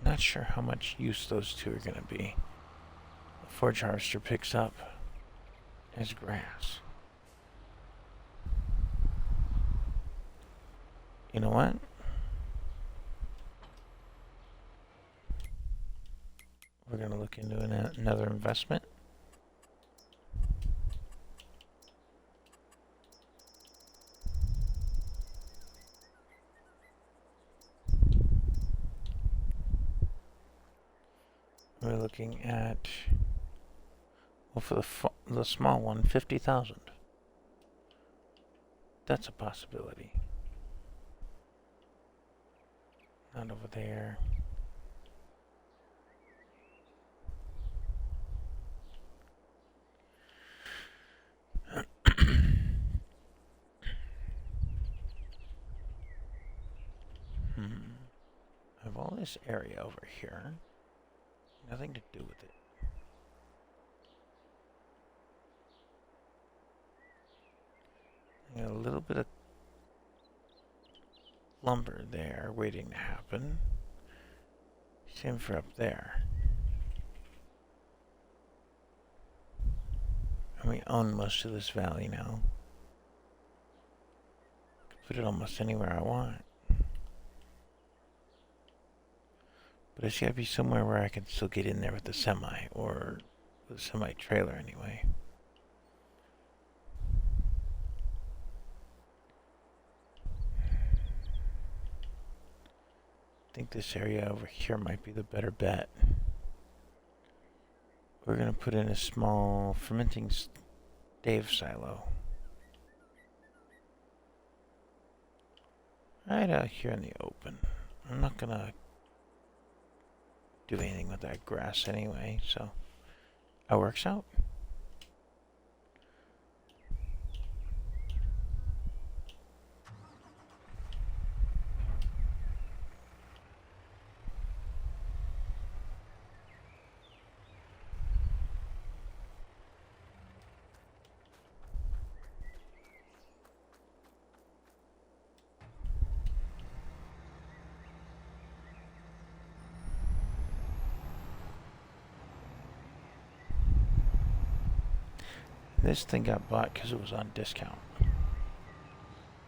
Not sure how much use those two are going to be. The forage harvester picks up as grass. You know what? We're going to look into another investment. We're looking at, well, for the small one, 50,000. That's a possibility. Not over there. I have all this area over here. Nothing to do with it. I got a little bit of lumber there waiting to happen. Same for up there. And we own most of this valley now. Could put it almost anywhere I want. But it's gotta be somewhere where I can still get in there with the semi, or the semi-trailer anyway. I think this area over here might be the better bet. We're gonna put in a small fermenting stave silo. Right out here in the open. I'm not gonna do anything with that grass anyway, so that works out. This thing got bought because it was on discount.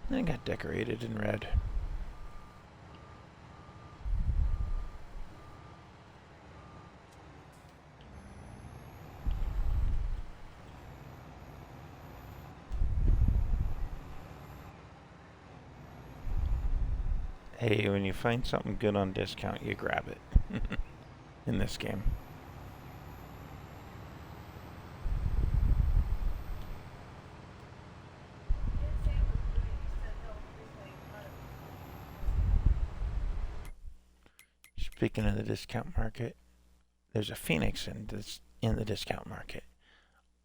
And it got decorated in red. Hey, when you find something good on discount, you grab it. In this game. You did say it was good. You said they'll replay part of it. Speaking of the discount market, there's a Phoenix in the discount market.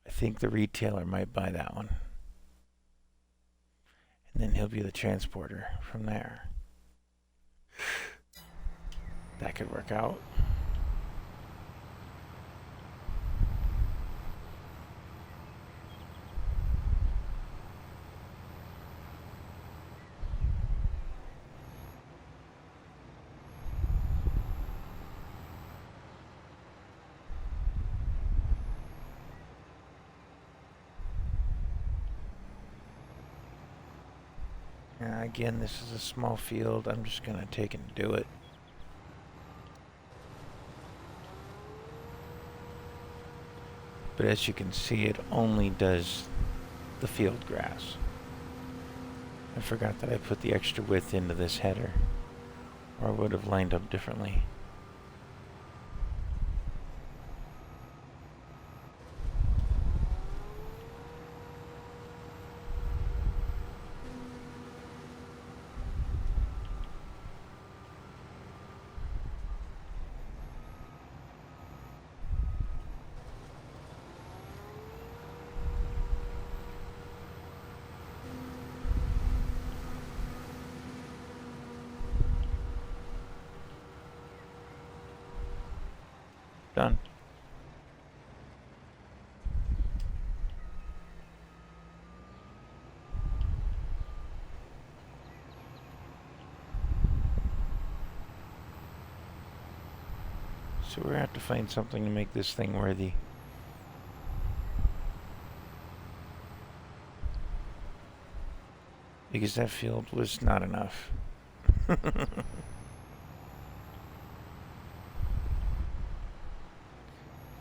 I think the retailer might buy that one. And then he'll be the transporter from there. That could work out. Again, this is a small field. I'm just gonna take and do it. But as you can see, it only does the field grass. I forgot that I put the extra width into this header, or I would have lined up differently. Done. So we're gonna have to find something to make this thing worthy. Because that field was not enough.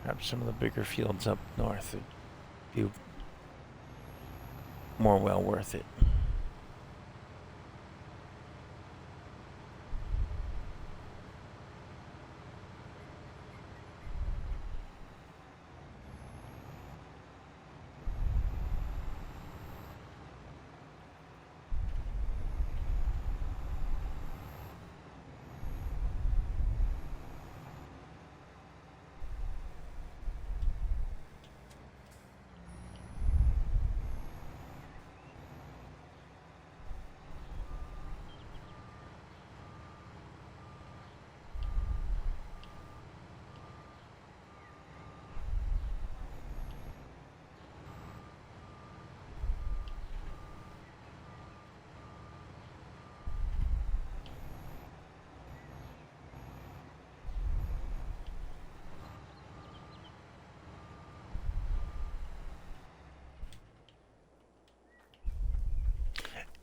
Perhaps some of the bigger fields up north would be more well worth it.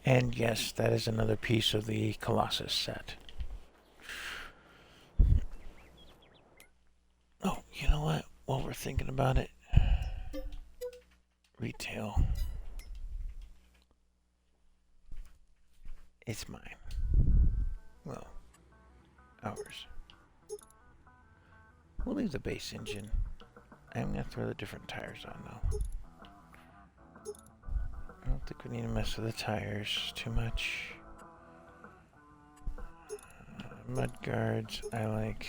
And yes, that is another piece of the Colossus set. Oh, you know what? While we're thinking about it, retail. It's mine. Well, ours. We'll leave the base engine. I'm gonna throw the different tires on though. I don't think we need to mess with the tires too much. Mud guards, I like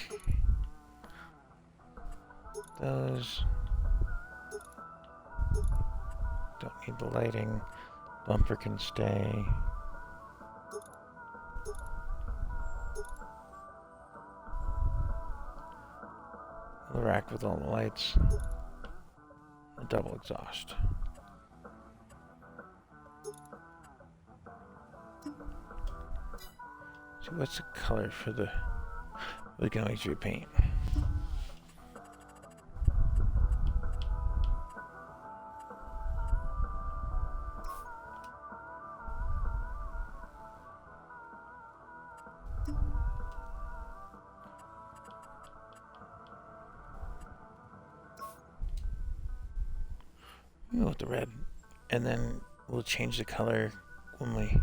those. Don't need the lighting. Bumper can stay. The rack with all the lights. The double exhaust. So what's the color for the... We can always repaint. We'll go with the red. And then we'll change the color when we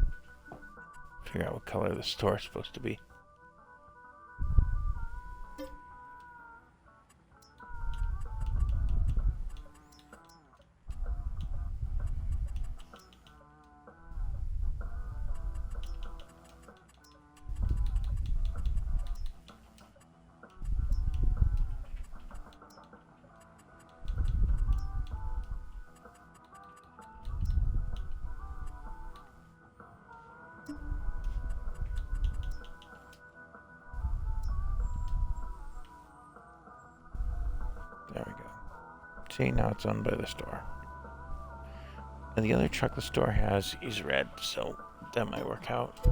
figure out what color the store is supposed to be. There we go. See, now it's owned by the store. And the other truck the store has is red, so that might work out.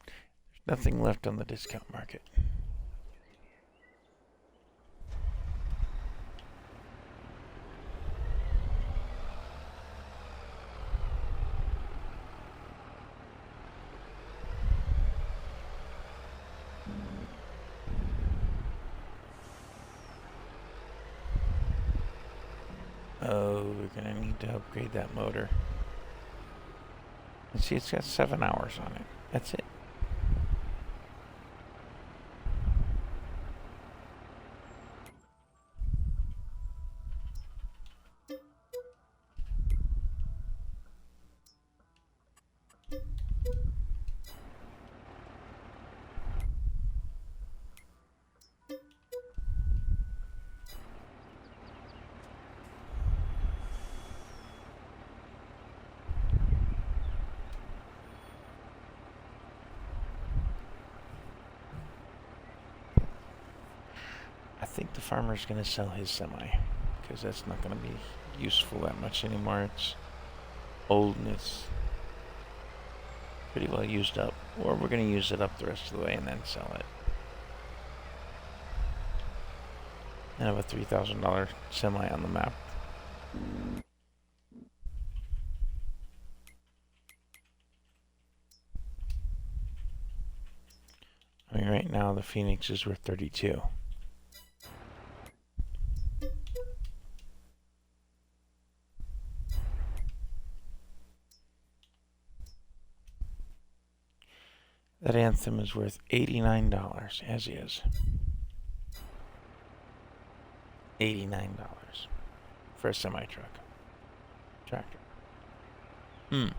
There's nothing left on the discount market. Oh, we're gonna need to upgrade that motor. And see, it's got 7 hours on it. That's it. I think the farmer's going to sell his semi, because that's not going to be useful that much anymore. It's old and it's pretty well used up. Or we're going to use it up the rest of the way and then sell it. And have a $3,000 semi on the map. I mean, right now the Phoenix is worth 32. That Anthem is worth $89 as is. $89 for a semi-truck. Tractor. We're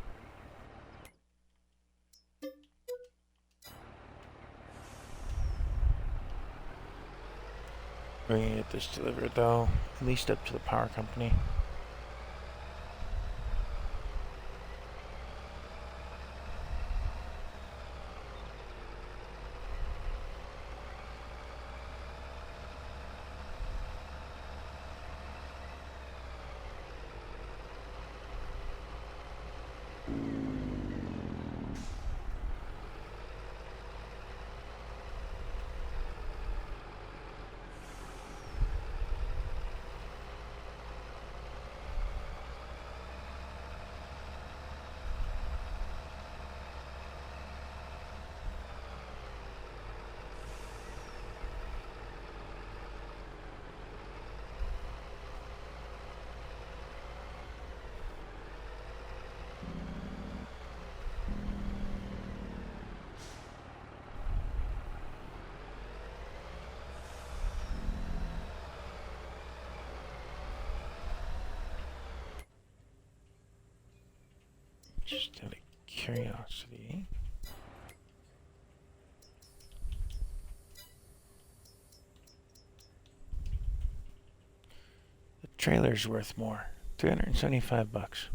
gonna get this delivered though, at least up to the power company. Just out of curiosity. The trailer's worth more. $375.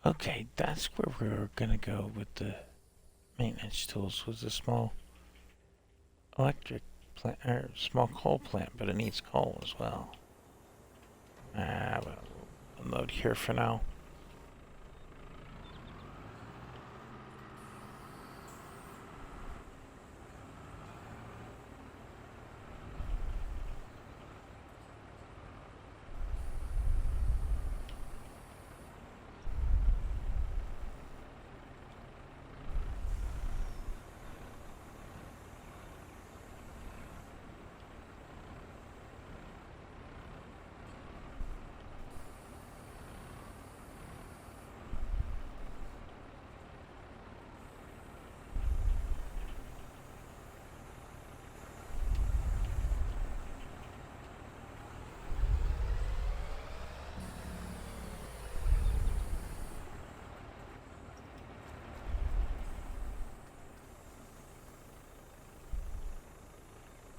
Okay, that's where we're gonna go with the maintenance tools. Was a small electric plant or small coal plant, but it needs coal as well. We'll unload here for now.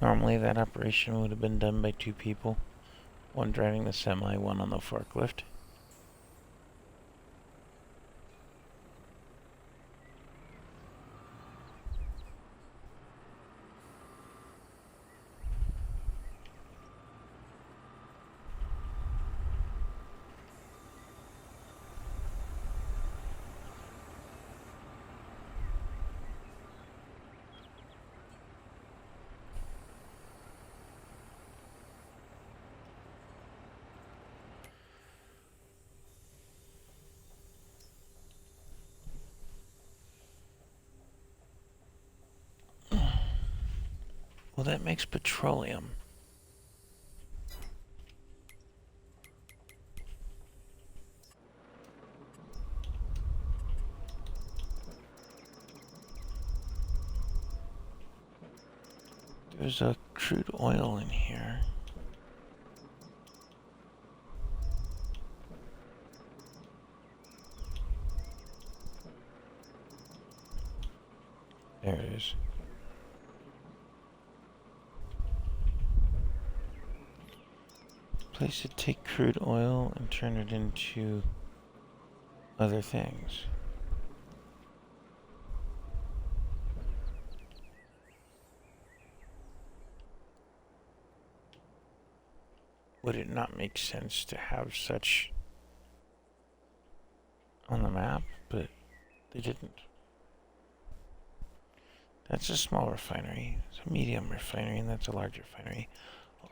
Normally that operation would have been done by 2 people. One driving the semi, one on the forklift. Well, that makes petroleum. There's a crude oil in here. There it is. Place to take crude oil and turn it into other things. Would it not make sense to have such on the map? But they didn't. That's a small refinery. It's a medium refinery, and that's a large refinery.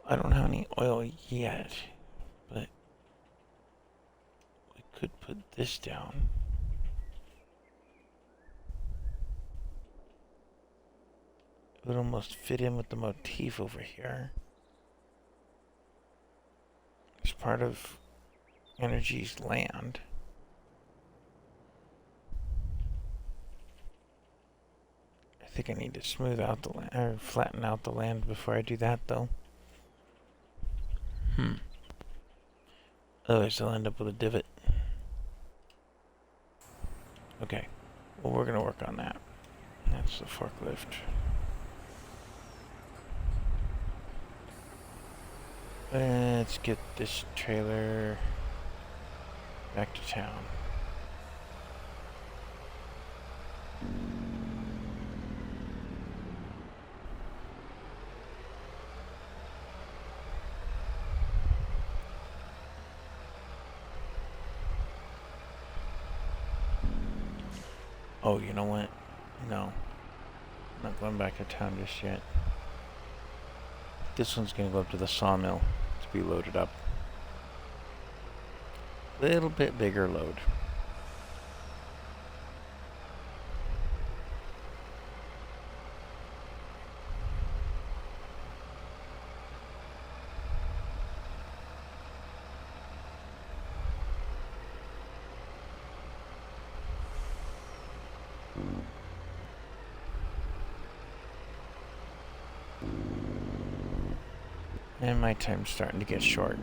I don't have any oil yet, but we could put this down. It would almost fit in with the motif over here. It's part of Energy's land. I think I need to smooth out the land, or flatten out the land before I do that, though. Otherwise, I'll end up with a divot. Okay. Well, we're gonna work on that. That's the forklift. Let's get this trailer back to town. Oh, you know what? No. I'm not going back to town just yet. This one's gonna go up to the sawmill to be loaded up. Little bit bigger load. And my time's starting to get short.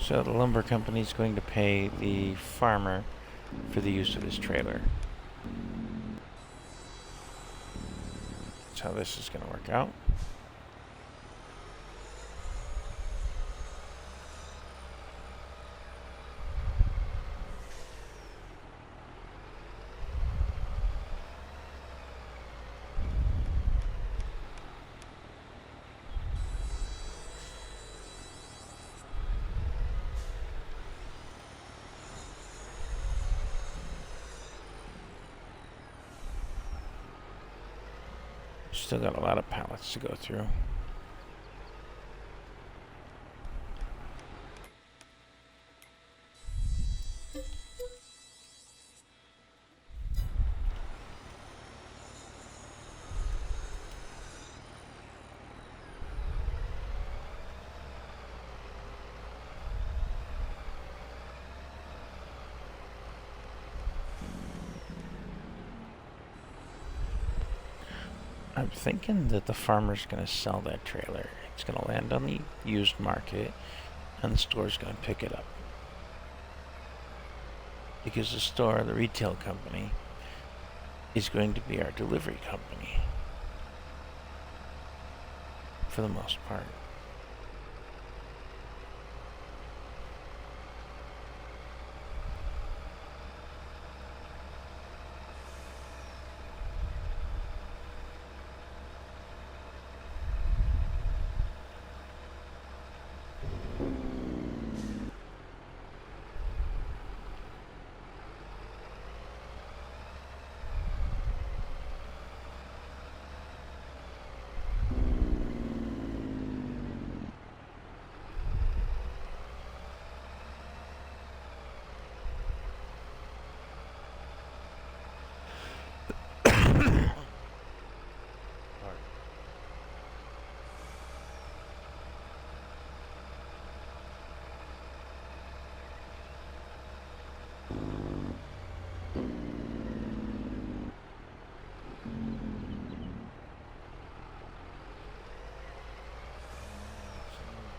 So the lumber company is going to pay the farmer for the use of his trailer. That's how this is going to work out. Still got a lot of pallets to go through. I'm thinking that the farmer's going to sell that trailer. It's going to land on the used market, and the store's going to pick it up. Because the store, the retail company, is going to be our delivery company. For the most part.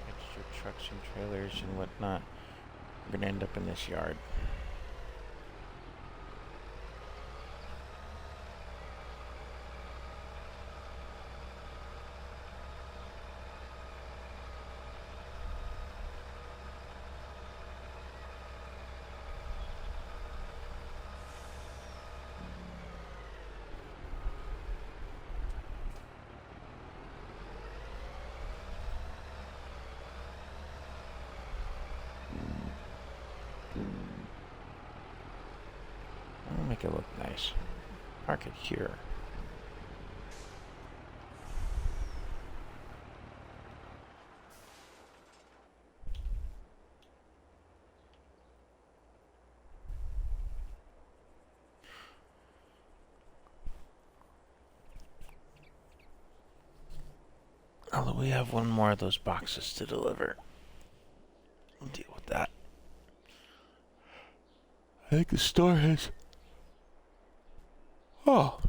Extra trucks and trailers and whatnot. We're gonna end up in this yard. I'll make it look nice. Park it here. Although we have one more of those boxes to deliver. We'll deal with that. I think the store has... Oh.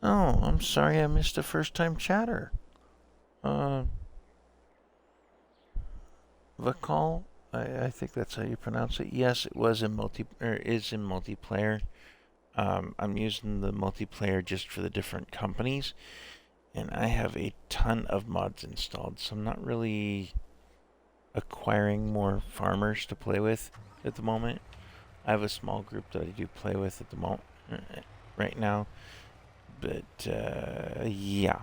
Oh, I'm sorry I missed a first-time chatter. Vakal, I think that's how you pronounce it. Yes, it was in is in multiplayer. I'm using the multiplayer just for the different companies, and I have a ton of mods installed, so I'm not really acquiring more farmers to play with at the moment. I have a small group that I do play with at the moment, right now, but yeah.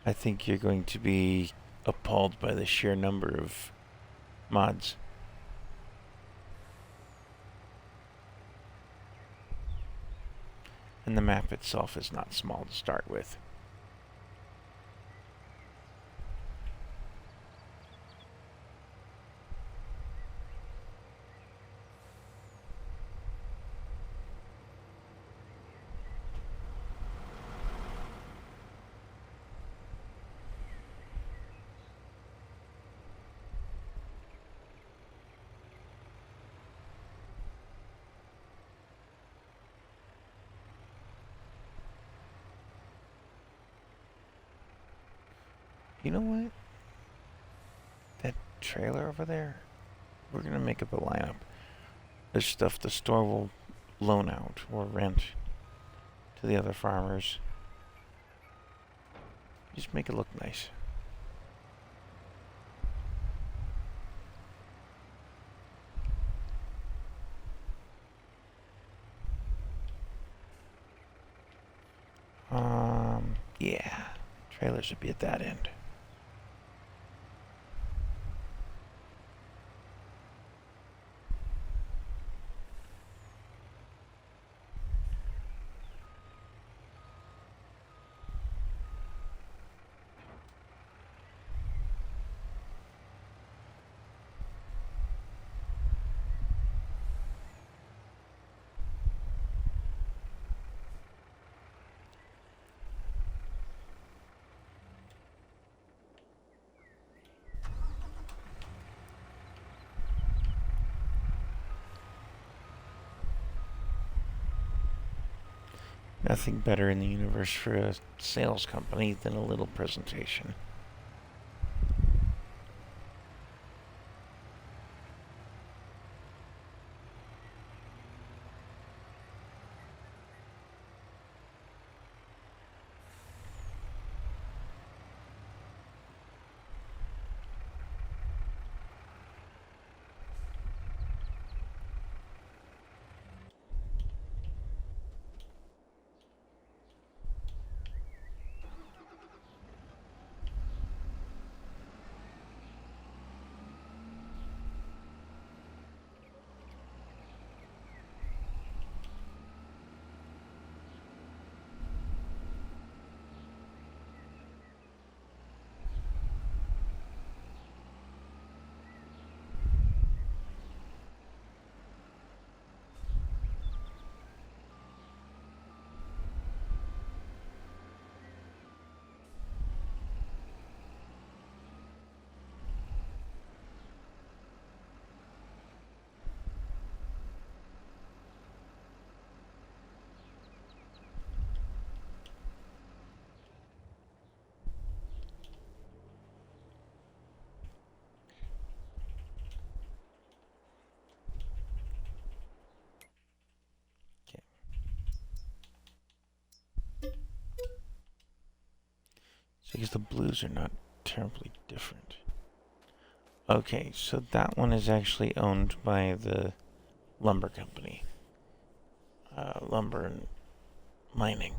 I think you're going to be appalled by the sheer number of mods. And the map itself is not small to start with. You know what? That trailer over there, we're gonna make up a lineup. There's stuff the store will loan out or rent to the other farmers. Just make it look nice. Yeah. Trailers should be at that end. Nothing better in the universe for a sales company than a little presentation. So I guess the blues are not terribly different. Okay, so that one is actually owned by the lumber company. Lumber and mining.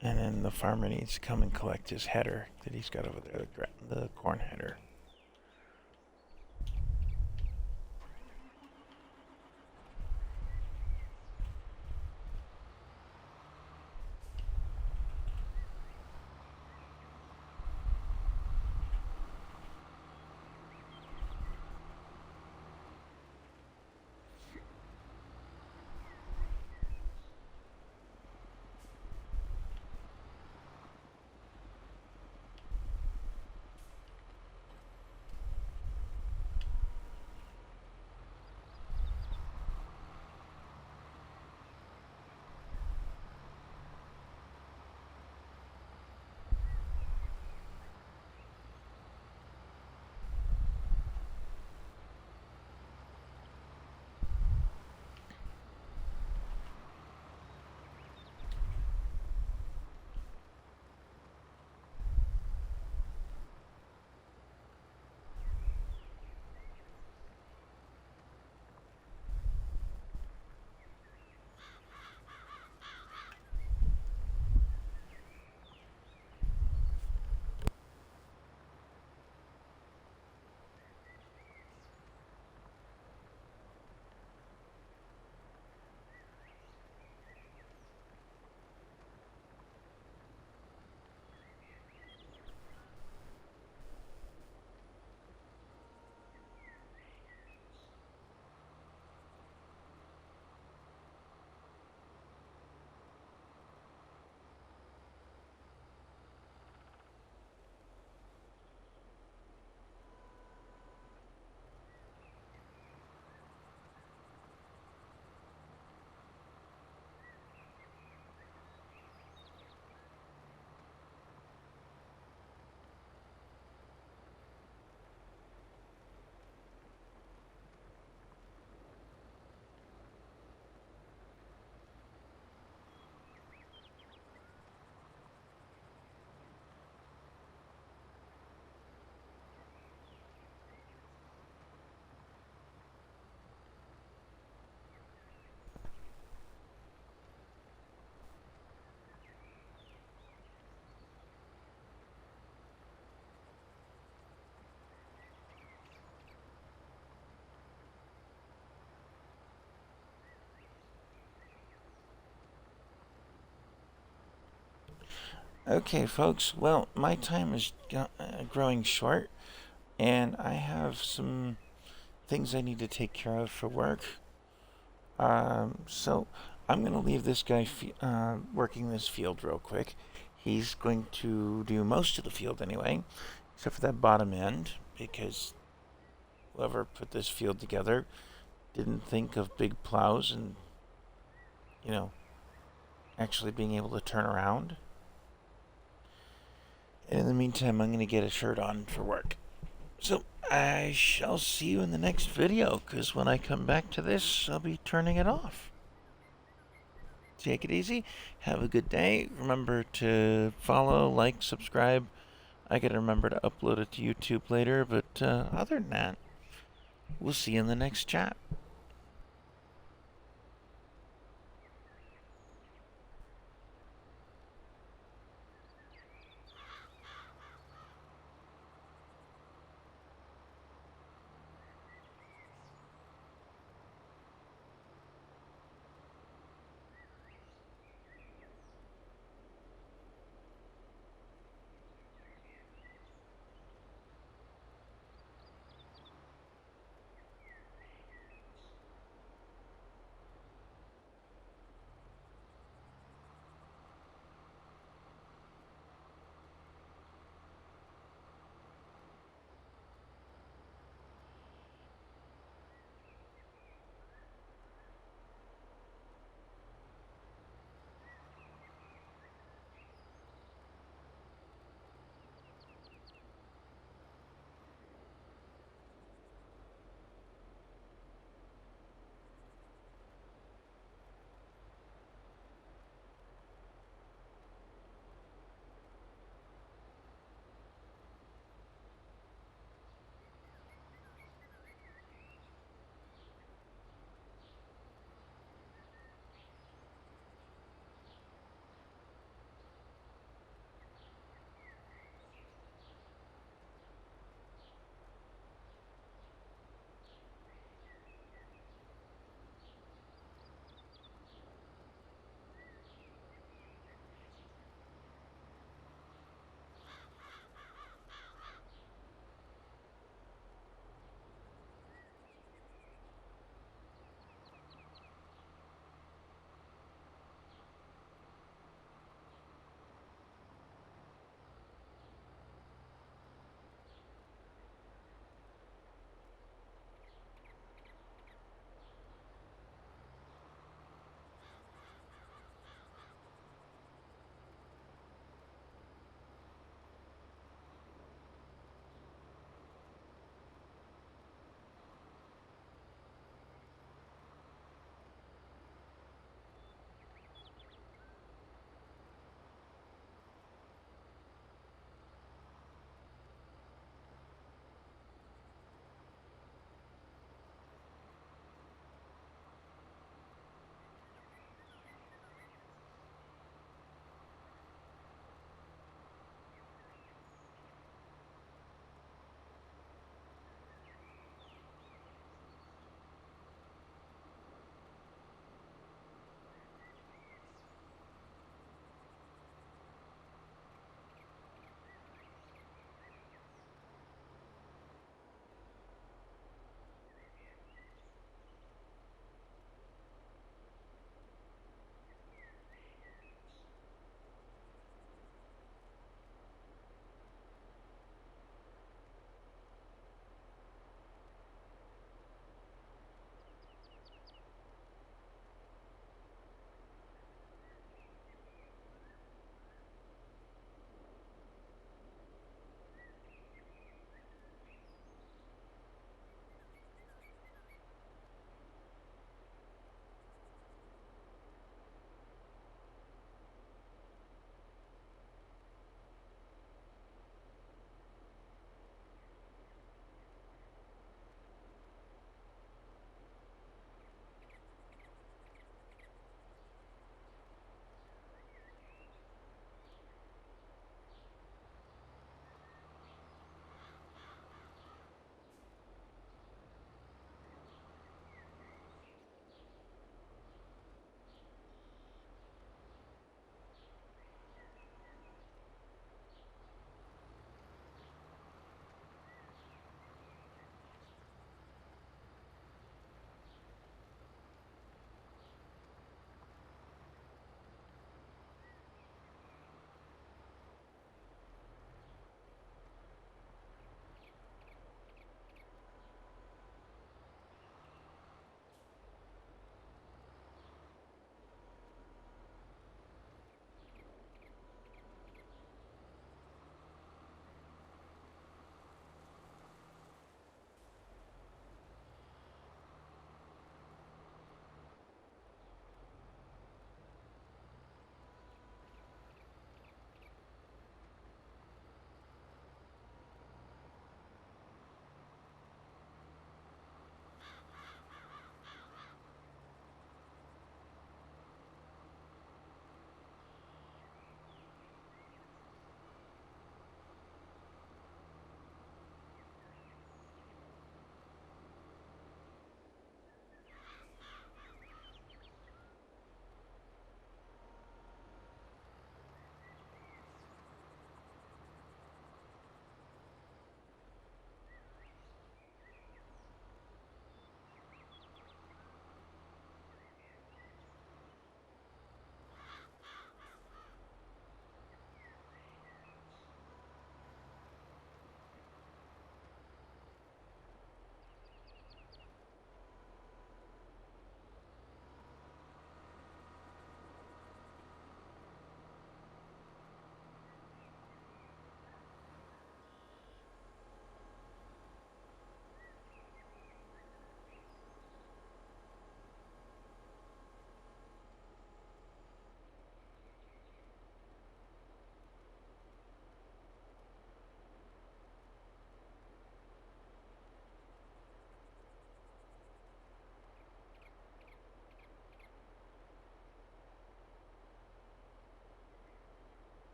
And then the farmer needs to come and collect his header that he's got over there, the corn header. Okay, folks. Well, my time is growing short, and I have some things I need to take care of for work. So I'm going to leave this guy working this field real quick. He's going to do most of the field anyway, except for that bottom end, because whoever put this field together didn't think of big plows and, actually being able to turn around. And in the meantime, I'm going to get a shirt on for work. So I shall see you in the next video, because when I come back to this, I'll be turning it off. Take it easy. Have a good day. Remember to follow, like, subscribe. I gotta remember to upload it to YouTube later, but other than that, we'll see you in the next chat.